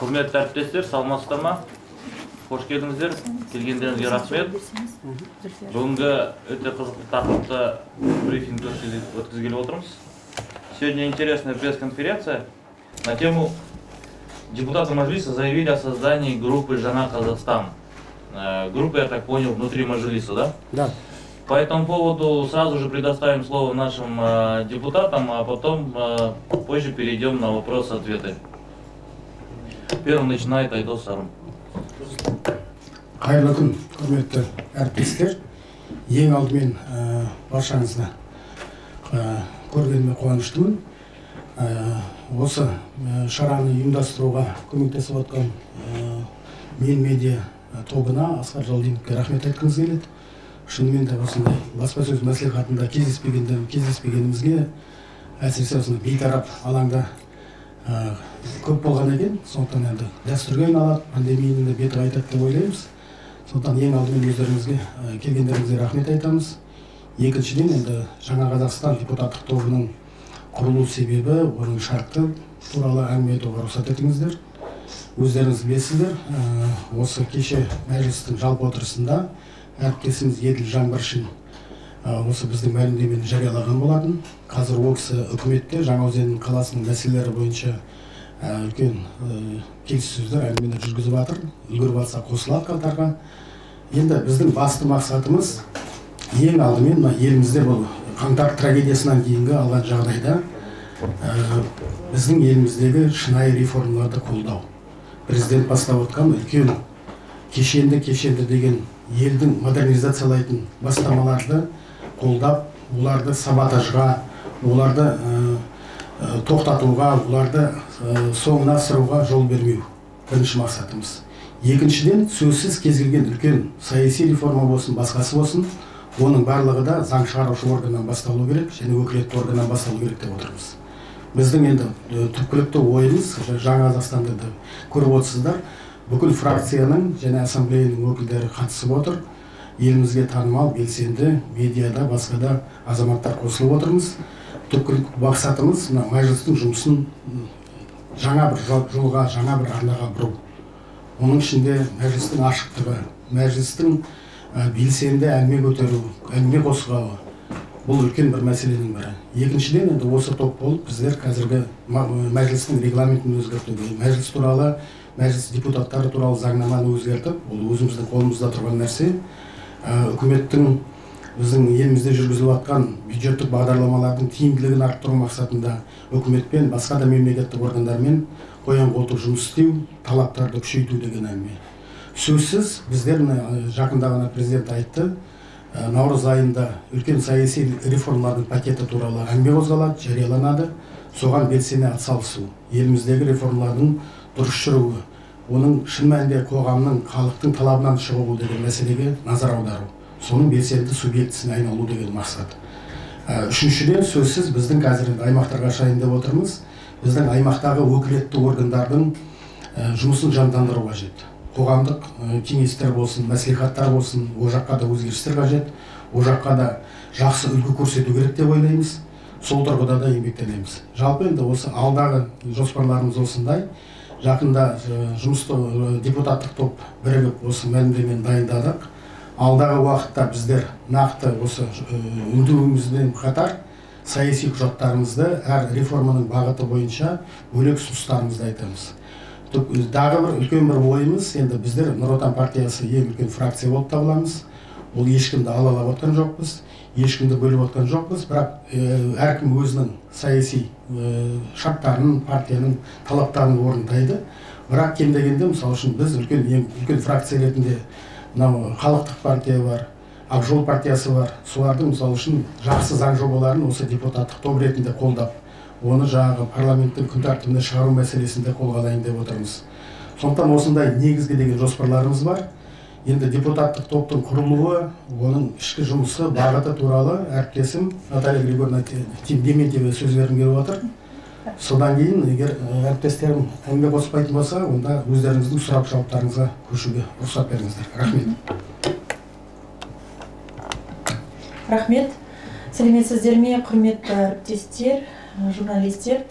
Құрметті әріптестер, саламатсыздар ма? Қош келдіңіздер. Келгендеріңізге рахмет. Бүгінгі өте қызықты тақырыпта брифинг өткізгелі отырмыз. Сегодня интересная пресс-конференция на тему депутаты Мажилиса заявили о создании группы «Жана Казахстан». Группа, я так понял, внутри Мажилиса, да? Да. По этому поводу сразу же предоставим слово нашим депутатам, а потом позже перейдем на вопросы-ответы. Первым начинает Айдос Сарым. Қайырлы күн, құрметті әріптестер. Ең алдымен баршаңызды көргеніме қуаныштымын. Осы шараны ұйымдастыруға көмектесіп отқан мен медиа тобына, Асқар Жалдиновке рахмет айтқымыз келеді. Шынымен де осындай баспасөз мәслихатында кездеспегенімізге, әсіресе осындай бейтарап алаңда көп болған екен. Сондықтан енді дәстүрге айналады, пандемияның да беті қайтады деп ойлаймыз. Сондықтан ең алдымен өздеріңізге келгендеріңізге рахмет айтамыз. Екіншіден енді Жаңа Қазақстан депутаттық тобының құрылу себебі, оның шарты туралы әңгіме айтуға рұқсат етіңіздер. Өздеріңіз білесіздер, осы кеше мәжілістің жалпы отырысында әріптесіміз Еділ Жаңбыршин осы біздің мәлімдемені жариялаған болатын. Қазір ол кісі үкіметте Жаңаөзен қаласының мәселелері бойынша үлкен келіссөздер, әңгімелер жүргізіп жатыр. Үлгеріп алса қосылады қатарға. Енді біздің басты мақсатымыз ең алдымен елімізде бұл қаңтар трагедиясынан кейінгі алған жағдайда біздің еліміздегі шынайы реформаларды қолдау. Президент бастап отқан үлкен кешенді деген елдің модернизациялайтын бастамаларды қолдап, оларды саботажға, оларды тоқтатуға, оларды соңына асыруға жол бермеу бірінші мақсатымыз. Екіншіден, сөзсіз кез келген үлкен саяси реформа болсын, басқасы болсын, оның барлығы да заң шығарушы органнан басталу керек, және өкілетті органнан басталу керек деп отырмыз. Біздің енді түпкілікті ойымыз, Жаңа Қазақстанды көріп отырсыздар, бүкіл фракцияның және ассамблеяның өкілдері қатысып отыр. Елімізге танымал, белсенді, медиада, басқада азаматтар қосылып отырмыз. Түпкілікті мақсатымыз мәжілістің жұмысын жаңа бір жолға, жаңа бір арнаға бұру. Оның ішінде мәжілістің ашықтығы, мәжілістің белсенді әңгіме көтеру, әңгіме қозғауы. Бұл үлкен бір мәселенің бірі. Екіншіден, енді осы топ болып, біздер қазіргі мәжілістің регламентін өзгертуге, мәжіліс туралы, мәжіліс депутаттары туралы заңнаманы өзгертіп, бұл өзіміздің қолымызда тұрған нәрсе. Үкіметтің біздің елімізде жүргізіліп жатқан бюджеттік бағдарламалардың тиімділігін арттыру мақсатында үкіметпен, басқа да мемлекеттік органдармен қоян-қолтық жұмыс істеу, талаптарды күшейту деген әңгіме. Сөзсіз, біздер жақында ғана президент айтты, наурыз айында үлкен саяси реформалардың пакеті туралы әңгіме қозғалады, жарияланады. Соған белсене атсалысу, еліміздегі реформалардың дұрыс жүруі, оның шын мәнінде қоғамның, халықтың талабынан шығу деген мәселеге назар аудару, соның белсенді субъектісіне айналу деген мақсат. Үшіншіден, сөзсіз біздің қазір аймақтарға шайын деп отырмыз. Біздің аймақтағы өкілетті органдардың жұмысын жандандыру қажет. Қоғамдық кеңестер болсын, мәслихаттар болсын, о жаққа да өзгерістер қажет, о жаққа да жақсы үлгі көрсету керек деп ойлаймыз. Сол тұрғыда да еңбектенеміз. Жалпы енді осы алдағы жоспарларымыз осындай. Жақында депутаттық топ бірігіп осы мәлімдемені дайындадық. Алдағы уақытта біздер нақты осы үндеуімізбен қатар саяси құжаттарымызды әр реформаның бағыты бойынша бөлек ұсыныстарымызды айтамыз. Дағы бір үлкен бір ойымыз, енді біздер Нұр Отан партиясы ең үлкен фракция болып табыламыз. Ол ешкімді алалап отқан жоқпыз, ешкімді бөліп отқан жоқпыз, бірақ әркім өзінің саяси шарттарын, партияның талаптарын орындайды. Бірақ кем дегенде, мысалы үшін біз үлкен фракция ретінде халықтық партия бар, Ақ Жол партиясы бар. Солардың мысалы үшін жақсы заң жобаларын осы депутаттық топ ретінде қолдап, оны жаңағы парламенттің күн тәртібіне шығару мәселесінде қолға алайын деп отырмыз. Сондықтан осындай негізгі деген жоспарларымыз бар. Енді депутаттық топтың құрылуы, оның ішкі жұмысы, бағыты туралы әріптесім Наталья Григорьевна Дементьева сөз бергім келіп отыр. Содан кейін, егер әріптестерім әңгіме қоспайтын болса, онда өздеріңіздің сұрақ-жауаптарыңызға көшуге рұқсат беріңіздер. Рахмет. Рахмет. Сәлеметсіздер ме, құрметті әріптестер, журналистер.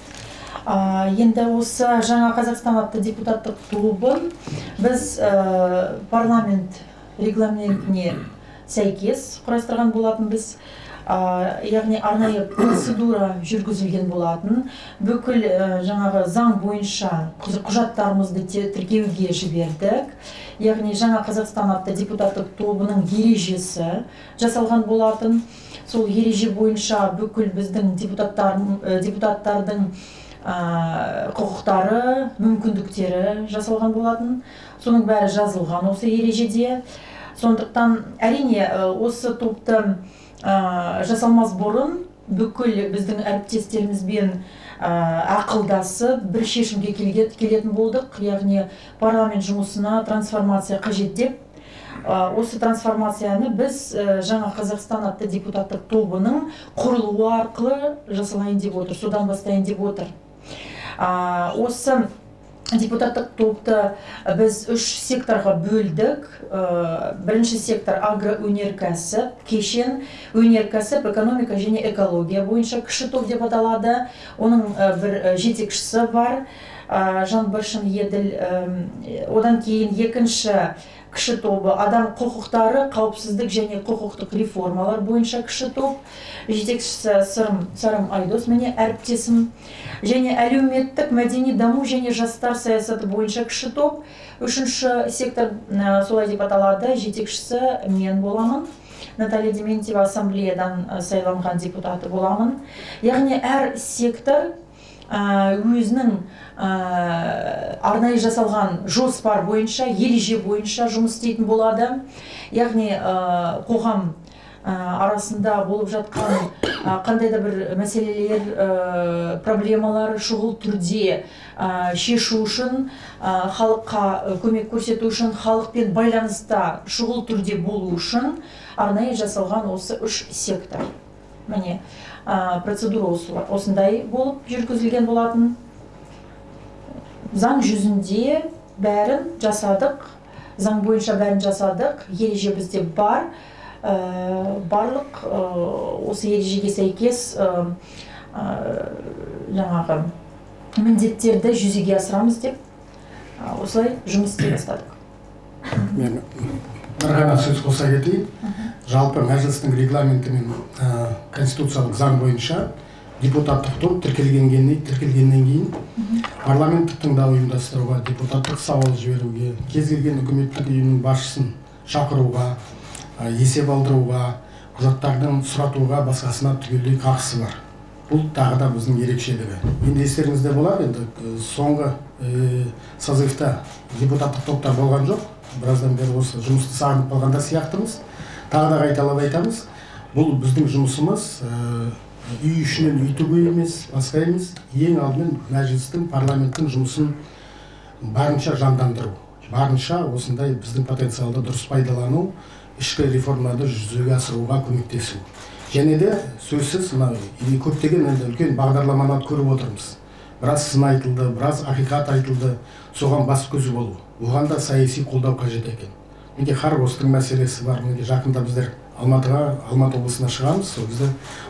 Енді осы жаңа Қазақстан атты депутаттық клубын біз парламент регламентіне сәйкес құрастырған болатын біз. Яғни арнайы процедура жүргізілген болатын. Бүкіл жаңағы заң бойынша құжаттарымызды тіркеуге жібердік. Яғни жаңа Қазақстан атты депутаттық тобының ережесі жасалған болатын. Сол ереже бойынша бүкіл біздің депутаттардың құқықтары, мүмкіндіктері жасалған болатын. Соның бәрі жазылған осы ережеде. Сондықтан әрине осы топты жасалмас бұрын бүкіл біздің әріптестерімізбен ақылдасып бір шешімге келетін болдық. Яғни парламент жұмысына трансформация қажет деп. Осы трансформацияны біз жаңа Қазақстан атты депутаттық тобының құрылуы арқылы жасалайын деп отыр, содан бастайын деп отыр. Осы депутаттық топты біз 3 секторға бөлдік. Бірінші сектор агроөнеркәсіп, кешен, өнеркәсіп, экономика және экология бойынша кіші топ деп аталады. Оның бір жетекшісі бар, Жанбашын Еділ. Одан кейін екінші кіші тобы адам құқықтары, қауіпсіздік және құқықтық реформалар бойынша кіші топ. Жетекшісі Сарым Айдос, міне әріптесім. Және әлеуметтік мәдени даму және жастар саясаты бойынша кіші топ. Үшінші сектор солай деп аталады, жетекшісі мен боламын. Наталья Дементьева ассамблеядан сайланған депутаты боламын. Яғни әр сектор өзінің арнайы жасалған жоспар бойынша, ереже бойынша жұмыс істейтін болады. Яғни қоғам арасында болып жатқан қандай да бір мәселелер, проблемалар шұғыл түрде шешу үшін, халыққа көмек көрсету үшін, халықпен байланыста шұғыл түрде болу үшін арнайы жасалған осы 3 сектор. Міне процедура осындай болып жүргізілген болатын. Заң жүзінде бәрін жасадық, заң бойынша бәрін жасадық, ереже бізде бар. Барлық осы ережеге сәйкес жаңағы міндеттерді жүзеге асырамыз деп осылай жұмыс істей бастадық. Мен бір ғана сөз қоса кетейін. Жалпы мәжілістің регламенті мен конституциялық заң бойынша депутаттық топ тіркелгеннен кейін парламенттік тыңдау ұйымдастыруға, депутаттық сауал жіберуге, кез келген үкіметтік ұйымның басшысын шақыруға, есеп алдыруға, құжаттардың сұратуға, басқасына түгелдей қақысы бар. Бұл тағы да біздің ерекшелігі. Енді естеріңізде болар, енді соңғы созывта депутаттық топтар болған жоқ. Біраздан бері осы жұмысты сағынып қалғанда сияқтымыз. Тағы да қайталап айтамыз. Бұл біздің жұмысымыз үй ішінен үй тігу емес, басқа емес. Ең алдымен мәжілістің, парламенттің жұмысын барынша жандандыру, барынша осындай біздің потенциалды дұрыс пайдалану, ішкі реформаларды жүзеге асыруға көмектесу. Және де сөзсіз көптеген үлкен бағдарламаны көріп отырмыз. Біраз сын айтылды, біраз ақиқат айтылды, соған бас көзі болу. Оған да саяси қолдау қажет екен. Менде Харбостың мәселесі бар. Менде жақында біздер Алматы облысына шығамыз, сол кезде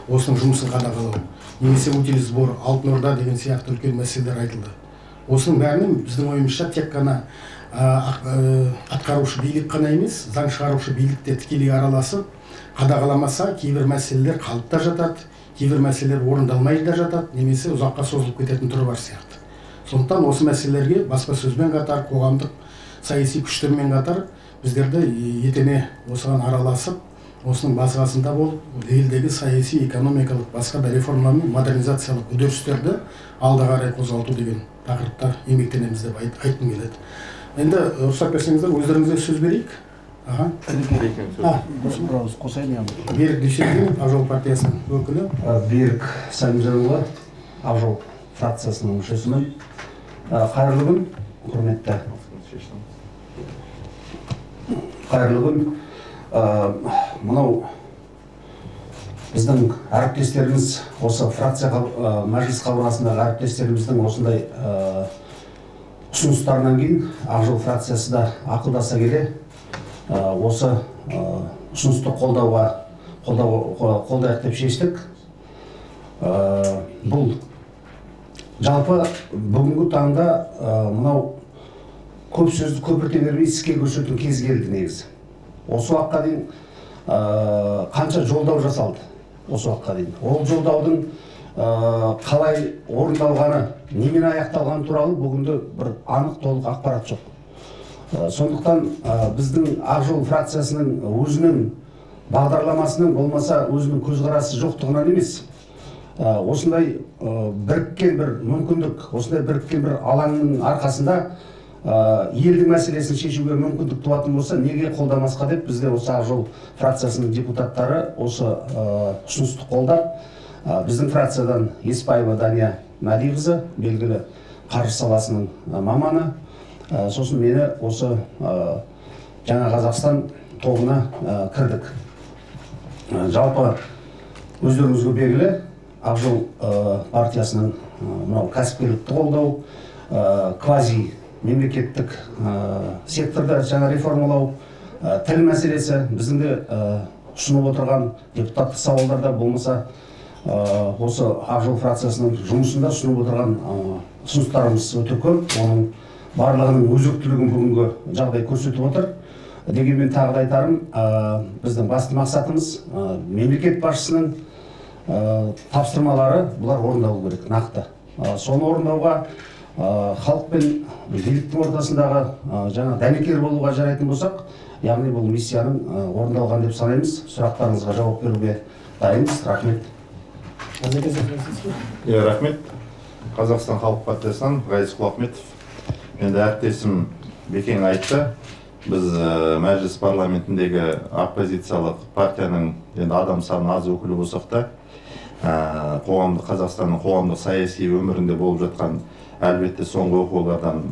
осының жұмысын қадағалау. Немесе утилиз сбор, Алтын Орда деген сияқты үлкен мәселелер айтылды. Осының бәрінің біздің ойымызша тек қана атқарушы билік қана емес, заң шығарушы билікте тікелей араласып, қадағаламаса кейбір мәселелер қалып та жатады, кейбір мәселелер орындалмай да жатады, немесе ұзаққа созылып кететін түрі бар сияқты. Сондықтан осы мәселелерге басқа сөзбен қатар, қоғамдық саяси күштермен қатар біздерді етене осыған араласып, осының базасында болып, елдегі саяси, экономикалық, басқа да реформа мен модернизациялық үдерістерді алға қарай қозғалту деген тақырыпта еңбектенеміз деп айтқым келеді. Енді рұқсат берсеңіздер, өздеріңізге сөз берейік. Қосайын. Берік Дүйсенбин, Ақ Жол партиясының өкілі. Берік Сәлімжанұлы, Ақ Жол фракциясының мүшесімін. Қайырлы күн, құрметті. Қайырлы күн. Мынау біздің әріптестеріміз, осы фракция мәжіліс қабырғасындағы әріптестеріміздің осындай ұсыныстарынан кейін Ақ Жол фракциясы да ақылдаса келе осы ұсынысты қолдайық деп шештік. Бұл Жалпы бүгінгі таңда мынау көп сөзді көпірте бермей іске көшетін кез келді негізі. Осы уақытқа дейін қанша жолдау жасалды осы уақытқа дейін. Ол жолдаудың қалай орындалғаны, немен аяқталғаны туралы бүгінде бір анық толық ақпарат жоқ. Сондықтан біздің Ақ Жол фракциясының өзінің бағдарламасының болмаса өзінің көзқарасы жоқтығынан емес, осындай біріккен бір мүмкіндік, осындай біріккен бір алаңның арқасында елдің мәселесін шешуге мүмкіндік туатын болса, неге қолдамасқа деп бізде осы Ақ Жол фракциясының депутаттары осы ұсынысты қолдап, біздің фракциядан Еспаева Дания Мәдиқызы, белгілі қаржы саласының маманы, сосын мені осы Жаңа Қазақстан тобына кірдік. Жалпы өздеріңізге белгілі, Ақ Жол партиясының кәсіпкерлікті қолдау, квази мемлекеттік секторда жаңа реформалау, тіл мәселесі біздің де ұсынып отырған депутаттық сауалдарда болмаса осы Ақ Жол фракциясының жұмысында ұсынып отырған ұсыныстарымыз өте көп. Оның барлығының өзектілігін бүгінгі жағдай көрсетіп отыр. Дегенмен тағы да айтарым, біздің басты мақсатымыз мемлекет басшысының тапсырмалары бұлар орындалу керек, нақты. Соны орындауға халық пен биліктің ортасындағы жаңа дәнекер болуға жарайтын болсақ, яғни бұл миссияның орындалған деп санаймыз. Сұрақтарыңызға жауап беруге дайынбыз. Рахмет. Рахмет. Қазақстан халық партиясынан Ғайыз Құлахметов. Енді әріптесім Бекең айтты. Біз мәжіліс парламентіндегі оппозициялық партияның адам саны аз өкілі болсақ та, Қазақстанның қоғамдық саяси өмірінде болып жатқан әлбетте соңғы оқиғалардан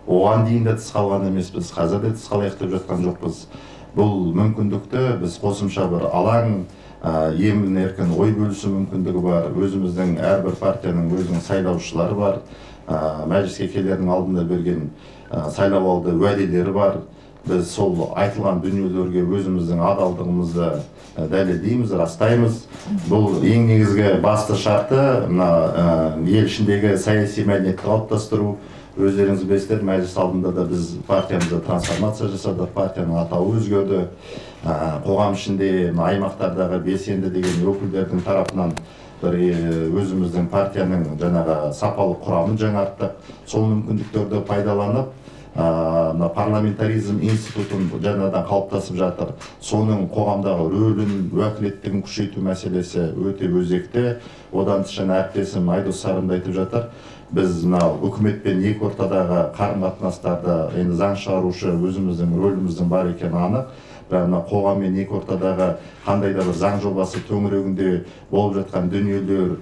оған дейін де тыс қалған емеспіз, қазір де тыс қалайық деп жатқан жоқпыз. Бұл мүмкіндікті біз қосымша бір алаң, емін еркін ой бөлісу мүмкіндігі бар. Өзіміздің әрбір партияның өзінің сайлаушылары бар. Мәжіліске келердің алдында берген сайлауалды уәделері бар. Біз сол айтылған дүниелерге өзіміздің адалдығымызды дәлелдейміз, растаймыз. Бұл ең негізгі басты шарты ел ішіндегі саяси мәдениетті қалыптастыру. Өздеріңіз білесіздер, мәжіліс алдында да біз партиямызда трансформация жасадық, партияның атауы өзгерді. Қоғам ішінде аймақтардағы белсенді деген өкілдердің тарапынан бір өзіміздің партияның жаңағы сапалық құрамын жаңарттық. Сол мүмкіндіктерді пайдаланып, парламентаризм институтын жаңадан қалыптасып жатыр. Соның қоғамдағы рөлін, уәкілеттігін күшейту мәселесі өте өзекті. Одан тыс жаңа әріптесім Айдос Сарымды айтып жатыр. Біз үкіметпен екі ортадағы қарым-қатынастарда заң шығарушы өзіміздің рөліміздің бар екені анық. Қоғаммен екі ортадағы қандай да бір заң жобасы төңірегінде болып жатқан дүниелер,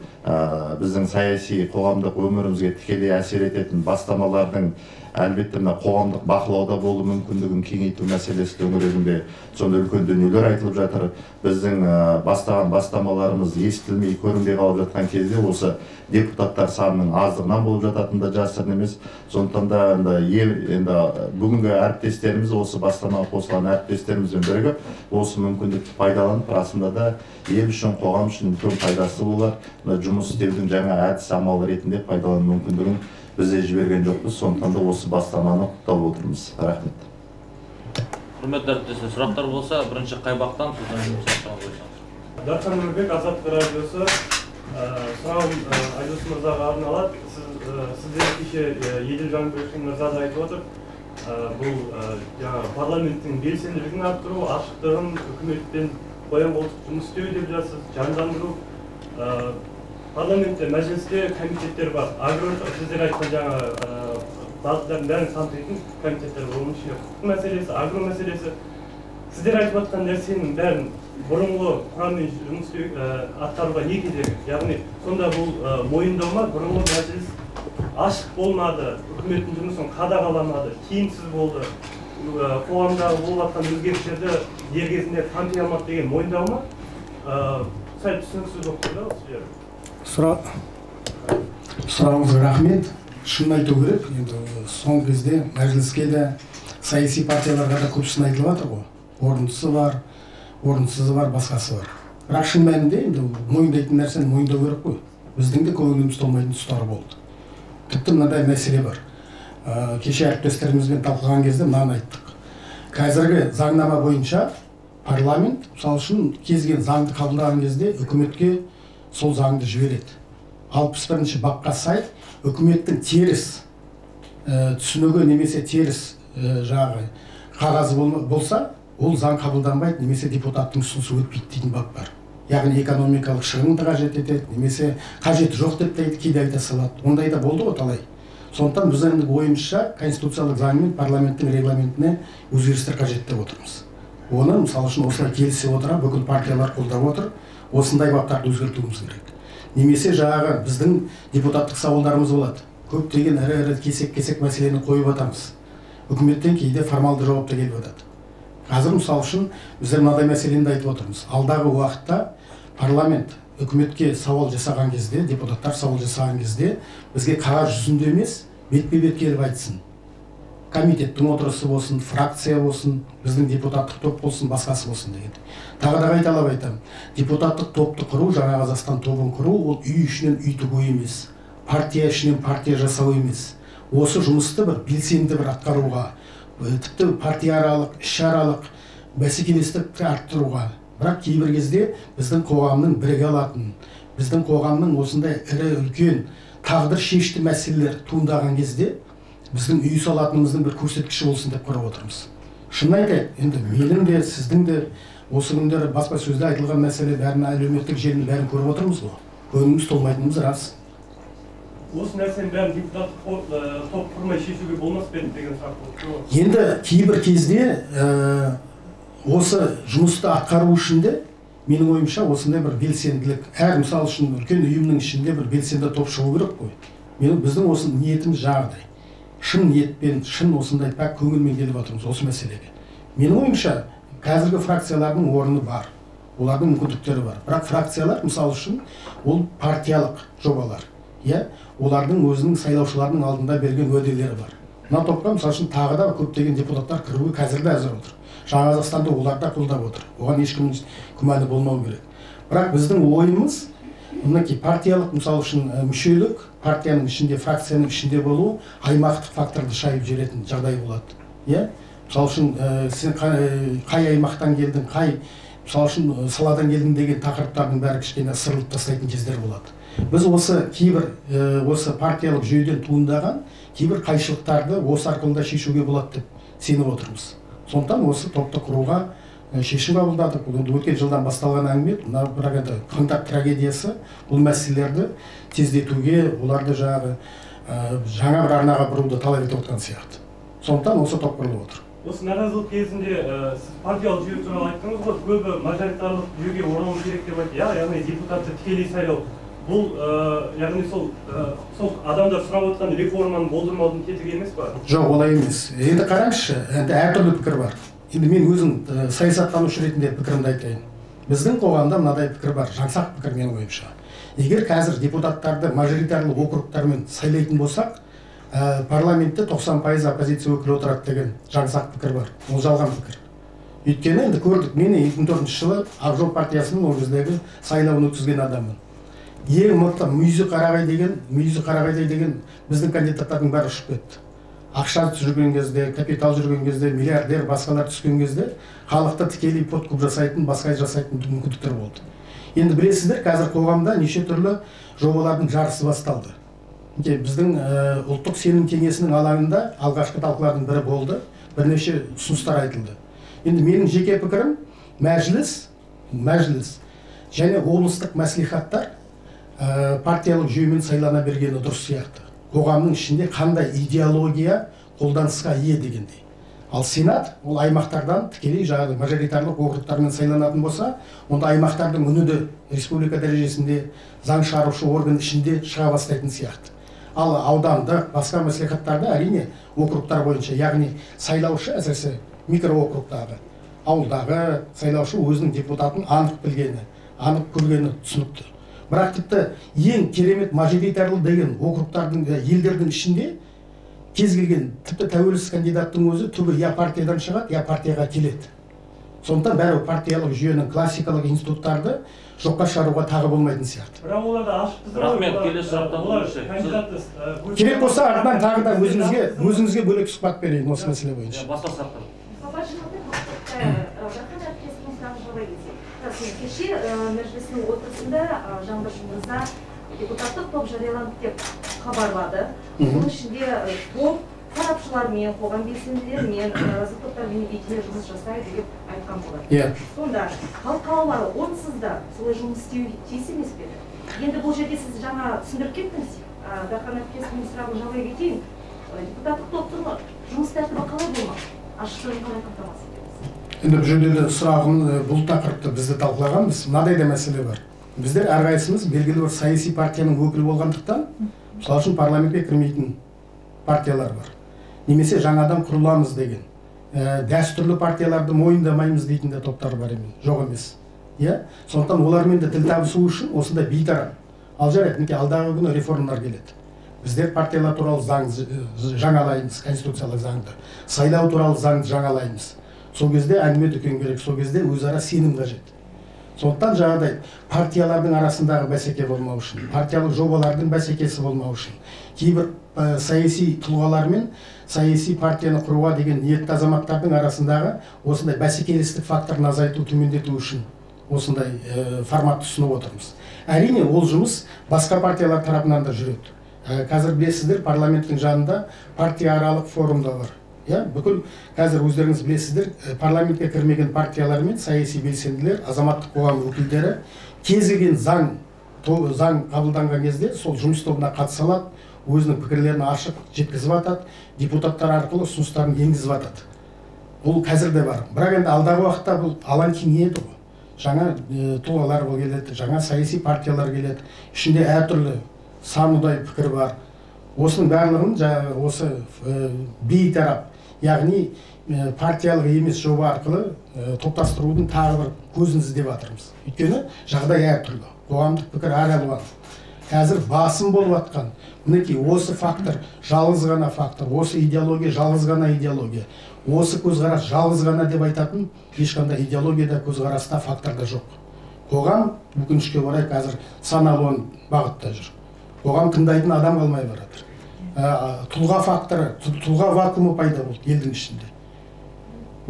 біздің саяси қоғамдық өмірімізге тікелей әсер ететін бастамалардың әлбетте қоғамдық бақылауда болу мүмкіндігін кеңейту мәселесі төңірегінде сонда үлкен дүниелер айтылып жатыр. Біздің бастаған бастамаларымыз естілмей, көрінбей қалып жатқан кезде осы депутаттар санының аздығынан болып жататын да жасырын емес. Сондықтан да бүгінгі әріптестеріміз, осы бастамаға қосылған әріптестерімізбен бірігіп осы мүмкіндікті пайдаланып, расында да ел үшін, қоғам үшін үлкен пайдасы болар. Жұмыс істеудің жаңа әдіс амалы ретінде пайдалану мүмкіндігін бізде жіберген жоқпыз. Сондықтан да осы бастаманы құптап отырмыз. Рахмет. Құрметті әріптестер, сұрақтар болса, бірінші Қайбақтан, сосын сұрақтарыңыз қойсаңыз. Дархан Нұрбек, Азаттық радиосы. Сұрағым Айдос мырзаға арналады. Сіздер кеше Еділ Жаңбыршин мырза да айтып отыр. Бұл парламенттің белсенділігін арттыру, ашықтығын, үкіметпен қоян-қолтық жұмыс істеу деп жатсыз, жандандыру. Парламентте, мәжілісте комитеттер бар. Сіздер айтқан жаңа бағыттардың бәрін қамтитын комитеттер бар. Оның ішінде құқық мәселесі, агро мәселесі. Сіздер айтып жатқан нәрсенің бәрін бұрынғы құраммен жұмыс атқаруға не кедергі? Яғни сонда бұл мойындау ма? Бұрынғы мәжіліс ашық болмады, үкіметтің жұмысын қадағаламады, тиімсіз болды. Қоғамдағы болып жатқан өзгерістерді дер кезінде қамти алмады деген мойындау ма? Сәл түсініксіз болып тұр да осы жер. Сұрағыңызға рахмет. Шынын айту керек, енді соңғы кезде мәжіліске де саяси партияларға да көпшісін айтылып жатыр ғой. Орындысы бар, орынсызы бар, басқасы бар. Бірақ шын мәнінде енді мойындайтын нәрсені мойындау керек қой. Біздің де көңіліміз толмайтын тұстары болды. Тіпті мынадай мәселе бар. Кеше әріптестерімізбен талқылаған кезде мынаны айттық. Қазіргі заңнама бойынша парламент, мысалы үшін, кез келген заңды қабылдаған кезде үкіметке сол заңды жібереді. 61-ші бапқа сай үкіметтің теріс түсінігі немесе теріс жаңағы қағазы болса, ол заң қабылданбайды, немесе депутаттың ұсынысы өтпейді дейтін бап бар. Яғни экономикалық шығынды қажет етеді, немесе қажеті жоқ деп кейде айта салады. Ондай да болды ғой талай. Сондықтан біз енді ойымызша конституциялық заң мен парламенттің регламентіне өзгерістер қажет деп отырмыз. Оны мысалы үшін осылай келісе отыра бүкіл партиялар қолдап отыр, осындай баптарды өзгертуіміз керек. Немесе жаңағы біздің депутаттық сауалдарымыз болады. Көптеген ірі кесек мәселені қойып жатамыз. Үкіметтен кейде формалды жауап та келіп жатады. Қазір мысалы үшін біздер мынадай мәселені айтып отырмыз. Алдағы уақытта парламент үкіметке сауал жасаған кезде, депутаттар сауал жасаған кезде бізге қағаз жүзінде емес, бетпе-бет келіп айтсын. Комитеттің отырысы болсын, фракция болсын, біздің депутаттық топ болсын, басқасы болсын деген. Тағы да қайталап айтамын. Депутаттық топты құру, жаңа Қазақстан тобын құру, ол үй ішінен үй тігу емес, партия ішінен партия жасау емес. Осы жұмысты бір белсенді бір атқаруға, тіпті партияаралық, ішаралық бәсекелестікті арттыруға. Бірақ кейбір кезде біздің қоғамның біріге алатын, біздің қоғамның осындай ірі үлкен тағдыр шешті мәселелер туындаған кезде біздің үй салатынымыздың бір көрсеткіші болсын деп қарап отырмыз. Шынын айтайық, енді менің де, сіздің де осы күндері баспасөзде айтылған мәселе бәрін әлеуметтік желінің бәрін көріп отырмыз ғой. Көңіліміз толмайтынымыз рас. Осы нәрсенің бәрін депутаттық топ құрмай шешуге болмас па деген сұрақ болды. Енді кейбір кезде осы жұмысты атқару үшін де менің ойымша осындай бір белсенділік, мысалы үшін үлкен ұйымның ішінде бір белсенді топ шығу керек қой. Біздің осы ниетіміз жаңағыдай. Шын ниетпен, шын осындай пәк көңілмен келіп отырмыз осы мәселеге. Менің ойымша қазіргі фракциялардың орны бар, олардың мүмкіндіктері бар. Бірақ фракциялар, мысалы үшін, ол партиялық жобалар. Олардың өзінің сайлаушылардың алдында берген уәделері бар. Мына топқа, мысалы үшін, тағы да көптеген депутаттар кіруге қазір де әзір отыр. Жаңа Қазақстанды олар да қолдап отыр. Оған ешкім күмәні болмау керек. Бірақ біздің ойымыз, мінекей партиялық, мысалы үшін, мүшелік, партияның ішінде, фракцияның ішінде болу, аймақтық факторды шайып жіберетін жағдай болады. Мысалы үшін, сен қай аймақтан келдің, қай, мысалы үшін, саладан келдің деген тақырыптардың бәрі кішкене сырылып тастайтын кездер болады. Біз осы кейбір осы партиялық жүйеден туындаған кейбір қайшылықтарды осы арқылы да шешуге болады деп сеніп отырмыз. Сондықтан осы топты құруға шешім қабылдадық. Өткен жылдан басталған әңгіме, мына бірақ қаңтар трагедиясы бұл мәселелерді тездетуге, оларды жаңа бір арнаға бұруды талап етіп отқан сияқты. Сондықтан осы топ құрылып отыр. Осы наразылық кезінде сіз партиялық жүйе туралы айттыңыз ғой, көбі мажоритарлық жүйеге оралу керек деп айтты. Яғни депутатты тікелей сайлау. Бұл яғни сол адамдар сұрап отқан реформаны болдырмаудың тетігі емес па? Жоқ, олай емес. Енді қараңызшы, енді әртүрлі пікір бар. Енді мен өзім саясаттанушы ретінде пікірімді айтайын. Біздің қоғамда мынадай пікір бар, жаңсақ пікір менің ойымша. Егер қазір депутаттарды мажоритарлы округтармен сайлайтын болсақ, парламентте 90% оппозиция өкілі отырады деген жаңсақ пікір бар. Ол жалған пікір. Өйткені енді көрдік, мен 2004 жылы Ақ жол партиясының ол кездегі сайлауын өткізген адаммын. Ең мықты Мүйізі Қарағайдай деген біздің кандидаттардың бәрі ұшып кетті. Ақша жүрген кезде, капитал жүрген кезде, миллиардер, басқалар түскен кезде халықты тікелей подкуп жасайтын, басқа жасайтын мүмкіндіктер болды. Енді білесіздер, қазір қоғамда неше түрлі жобалардың жарысы басталды. Біздің ұлттық сенім кеңесінің алаңында алғашқы талқылардың бірі болды, бірнеше ұсыныстар айтылды. Енді менің жеке пікірім, мәжіліс және облыстық мәслихаттар партиялық жүйемен сайлана бергені дұрыс сияқты. Қоғамның ішінде қандай идеология қолданысқа ие дегендей. Ал Сенат, ол аймақтардан тікелей жаңағы мажоритарлық округтармен сайланатын болса, онда аймақтардың үні де республика дәрежесінде заң шығарушы орган ішінде шыға бастайтын сияқты. Ал аудандық, басқа мәслихаттарда әрине округтар бойынша, яғни сайлаушы әсіресе микроокругтағы, ауылдағы сайлаушы өзінің депутатын анық білгені, анық көргені түсінікті. Бірақ тіпті ең керемет мажоритарлы деген округтардың, елдердің ішінде кез келген тіпті тәуелсіз кандидаттың өзі түбі я партиядан шығады, я партияға келеді. Сондықтан бәрі партиялық жүйенің классикалық институттарды жоққа шығаруға тағы болмайтын сияқты. Бірақ оларды ашып Рахмет, келесі сұрақтан көрсек. Керек болса артынан тағы да өзіңізге бөлек сұхбат берейін осы мәселе бойынша. Басқа сұрақтар. Кеше мәжілістің отырысында Жаңбыр Мырза депутаттық топ жарияланды деп хабарлады. Оның ішінде топ сарапшылармен, қоғам белсенділерімен, наразы топтармен етене жұмыс жасайды деп айтқан болады. Сонда халық қалаулылары онсыз да солай жұмыс істеу тиіс емес пе? Енді бұл жерде сіз жаңа түсіндіріп кеттіңіз. Дархан әріптесімнің сұрағын жалғай кетейін. Депутаттық топтың жұмыс тәртібі қалай болмақ? Ашықтығын қалай қамтамасыз етеміз? Енді бұл жерде сұрағым, бұл тақырыпты бізді талқылағанбыз. Мынадай да мәселе бар. Біздер әрқайсымыз белгілі бір саяси партияның өкілі болғандықтан, мысалы үшін парламентке кірмейтін партиялар бар. Немесе жаңадан құрыламыз деген, дәстүрлі партияларды мойындамаймыз дейтін де топтар бар емес, жоқ емес. Сондықтан олармен де тіл табысу үшін осындай бейтарап. Ал жарайды, алдағы күні реформалар келеді. Біздер партиялар туралы заңды жаңалаймыз, конституциялық заңды, сайлау туралы заңды жаңалаймыз. Сол кезде әңгіме дүкен керек, сол кезде өзара сенім қажет. Сондықтан жаңағыдай партиялардың арасындағы бәсеке болмау үшін, партиялық жобалардың бәсекесі болмау үшін, кейбір саяси тұлғалар мен саяси партияны құруға деген ниетті азаматтардың арасындағы осындай бәсекелестік факторын азайту, төмендету үшін осындай форматты ұсынып отырмыз. Әрине, ол жұмыс басқа партиялар тарапынан да жүреді. Қазір білесіздер, парламенттің жанында партия аралық форумда бар. Бүкіл қазір өздеріңіз білесіздер, парламентке кірмеген партиялар мен саяси белсенділер, азаматтық қоғам өкілдері кез келген заң қабылданған кезде сол жұмыс тобына қатыса алады, өзінің пікірлерін ашық жеткізіп атады, депутаттар арқылы ұсыныстарын енгізіп атады. Бұл қазір де бар. Бірақ енді алдағы уақытта бұл алаң кеңейеді ғой. Жаңа тұлғалар келеді, жаңа саяси партиялар келеді. Ішінде әртүрлі сан ұдай пікір бар. Осының барлығын жаңағы осы бейтарап, яғни партиялық емес жоба арқылы топтастырудың тағы бір көзін іздеп жатырмыз. Өйткені жағдай әртүрлі, қоғамдық пікір әралуан. Қазір басым болып жатқан, мінекей осы фактор жалғыз ғана фактор, осы идеология жалғыз ғана идеология, осы көзқарас жалғыз ғана деп айтатын ешқандай идеологияда, көзқараста, факторда жоқ. Қоғам өкінішке орай қазір сан алуан бағытта жүр. Қоғам тыңдайтын адам қалмай барады. Тұлға факторы, тұлға вакуумы пайда болды елдің ішінде.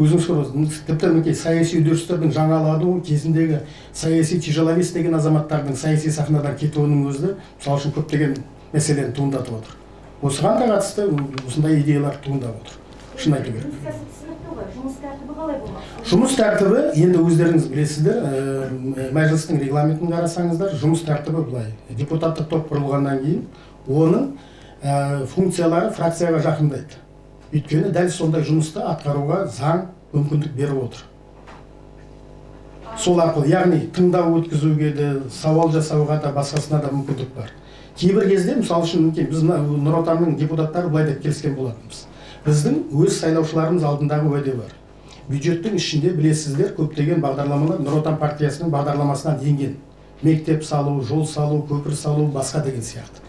Өзіңіз көресіз, тіпті саяси үдерістердің жаңалануы кезіндегі саяси тяжеловес деген азаматтардың саяси сахнадан кетуінің өзі, мысалы үшін көптеген мәселені туындатып отыр. Осыған да қатысты осындай идеялар туындап отыр. Шын айту керек. Жұмыс тәртібі қалай болмақ? Жұмыс тәртібі, енді өздеріңіз білесіздер, мәжілістің регламентін қарасаңыздар, жұмыс тәртібі былай. Депутаттық топ құрылғаннан кейін оның функциялары фракцияға жақындайды. Өйткені дәл сондай жұмысты атқаруға заң мүмкіндік беріп отыр. Сол арқылы, яғни тыңдау өткізуге де, сауал жасауға да, басқасына да мүмкіндік бар. Кейбір кезде, мысалы үшін, біз Нұр Отанның депутаттары былай деп келіскен болатынбыз. Біздің өз сайлаушыларымыз алдындағы уәде бар. Бюджеттің ішінде білесіздер, көптеген бағдарламалар Нұр Отан партиясының бағдарламасынан енген. Мектеп салу, жол салу, көпір салу, басқа деген сияқты.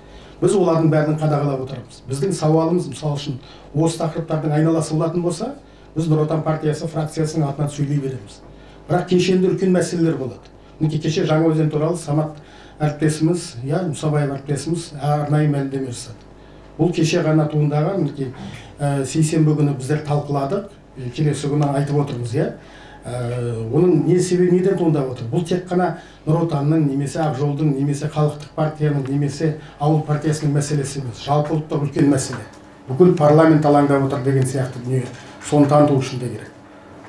Біз олардың бәрін қадағалап отырмыз. Біздің сауалымыз, мысалы үшін, осы тақырыптардың айналасы болатын болса, біз Нұр Отан партиясы фракциясының атынан сөйлей береміз. Бірақ кешенді үлкен мәселелер болады. Кеше Жаңаөзен туралы Самат әріптесіміз, Мұсабаев әріптесіміз арнайы мәлімдеме жасады. Бұл кеше ғана туындаған, сейсенбі күні біздер талқыладық, келесі күні айтып отырмыз. Оның не себебі неден туындап отыр? Бұл тек қана Нұр Отанның, немесе Ақжолдың, немесе Халықтық партияның, немесе Ауыл партиясының мәселесі емес. Жалпы ұлттық үлкен мәселе. Бүкіл парламент алаңдап отыр деген сияқты дүние. Соны таныту үшін де керек.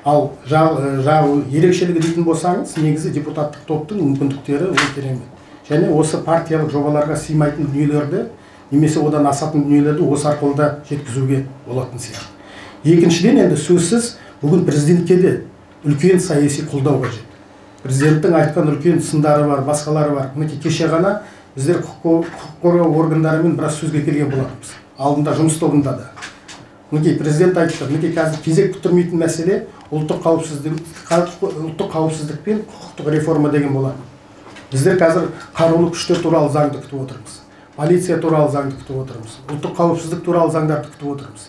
Ал ерекшелігі дейтін болсаңыз, негізі депутаттық топтың мүмкіндіктері өте керемет. Және осы партиялық жобаларға сыймайтын дүниелерді, немесе одан асатын дүниелерді осы арқылы да жеткізуге болатын сияқты. Екіншіден, енді сөзсіз бүгін президентке де үлкен саяси қолдау қажет. Президенттің айтқан үлкен сындары бар, басқалары бар. Кеше ғана біздер құқық қорғау органдарымен біраз сөзге келген болатынбыз. Алдында жұмыс тобында да. Президент айтты, қазір кезек күттірмейтін мәселе ұлттық қауіпсіздік пен құқықтық реформа деген болады. Біздер қазір қарулы күштер туралы заңды күтіп отырмыз. Полиция туралы заңды күтіп отырмыз. Ұлттық қауіпсіздік туралы заңдарды күтіп отырмыз.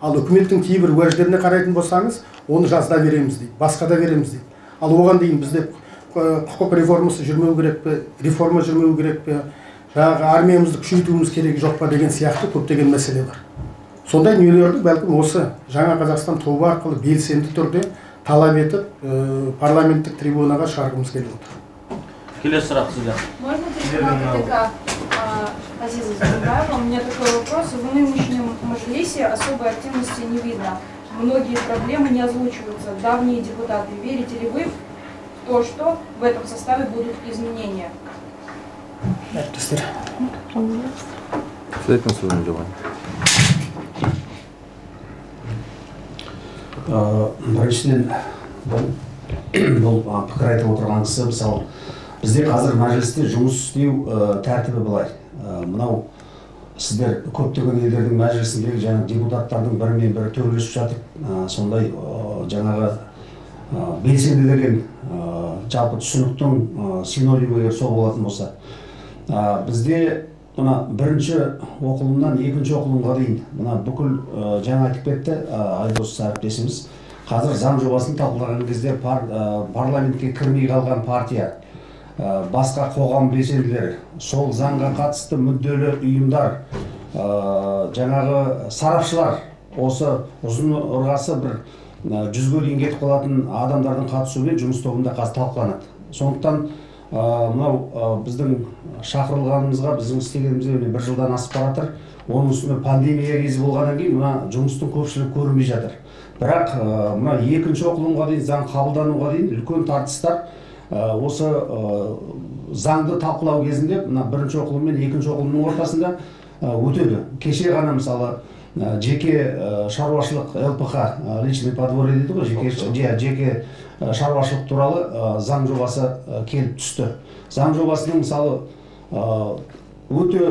Ал үкіметтің кейбір уәждеріне қарайтын болсаңыз, оны жазда береміз дейді, басқада береміз дейді. Ал оған дейін бізде құқық реформасы жүрмеу керек пе, реформа жүрмеу керек пе, жаңағы армиямызды күшейтуіміз керек жоқ па деген сияқты көптеген мәселе бар. Сондай дүниелерді бәлкім осы жаңа Қазақстан тобы арқылы белсенді түрде талап етіп, парламенттік трибунаға шығарғымыз келіп отыр. Келесі сұрақ сізден. Можно только Азиза Зубаева. У меня такой вопрос. В нынешнем Мажилисе особой активности не видно. Многие проблемы не озвучиваются. Давние депутаты, верите ли вы в то, что в этом составе будут изменения? Біріншіден бұл пікір айтып отырғанысы, мысалы, бізде қазір мәжілісте жұмыс істеу тәртібі былай. Мынау сіздер көптеген елдердің мәжілісіндегі жаңа депутаттардың бірімен бірі төбелесіп жатып, сондай жаңағы белсенді деген жалпы түсініктің синонимі егер сол болатын болса. Бізде мына бірінші оқылымнан екінші оқылымға дейін мына бүкіл жаңа айтып кетті Айдос әріптесіміз, қазір заң жобасын талқылаған кезде парламентке кірмей қалған партия, басқа қоғам белсенділері, сол заңға қатысты мүдделі ұйымдар, жаңағы сарапшылар, осы ұзын ырғасы бір 100-ге дейін кетіп қалатын адамдардың қатысуымен жұмыс тобында қазір талқыланады. Сондықтан мынау біздің шақырылғанымызға, біздің істегенімізге 1 жылдан асып баратыр. Оның үстіне пандемия кезі болғаннан кейін мына жұмыстың көпшілігі көрінбей жатыр. Бірақ мына екінші оқылымға дейін, заң қабылдануға дейін үлкен тартыстар осы заңды талқылау кезінде мына бірінші оқылым мен екінші оқылымның ортасында өтеді. Кеше ғана мысалы жеке шаруашылық ЛПХ, личный подворье дейді ғой, жеке шаруашылық туралы заң жобасы келіп түсті. Заң жобасының мысалы өте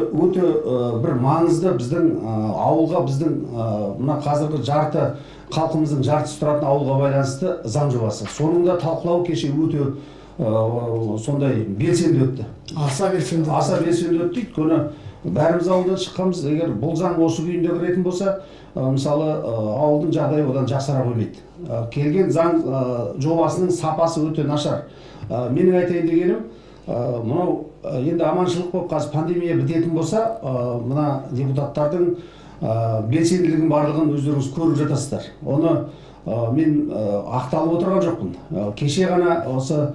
бір маңызды біздің ауылға, біздің мына қазіргі жарты халқымыздың жартысы тұратын ауылға байланысты заң жобасы. Соның да талқылау кеше өте сондай белсенді өтті. Аса белсенді өтті. Өйткені бәріміз ауылдан шыққанбыз, егер бұл заң осы күйінде кіретін болса, мысалы ауылдың жағдайы одан жақсара қоймайды. Келген заң жобасының сапасы өте нашар. Менің айтайын дегенім, мынау енді аманшылық болып қазір пандемия бітетін болса, мына депутаттардың белсенділігін барлығын өздеріңіз көріп жатасыздар. Оны мен ақталып отырған жоқпын. Кеше ғана осы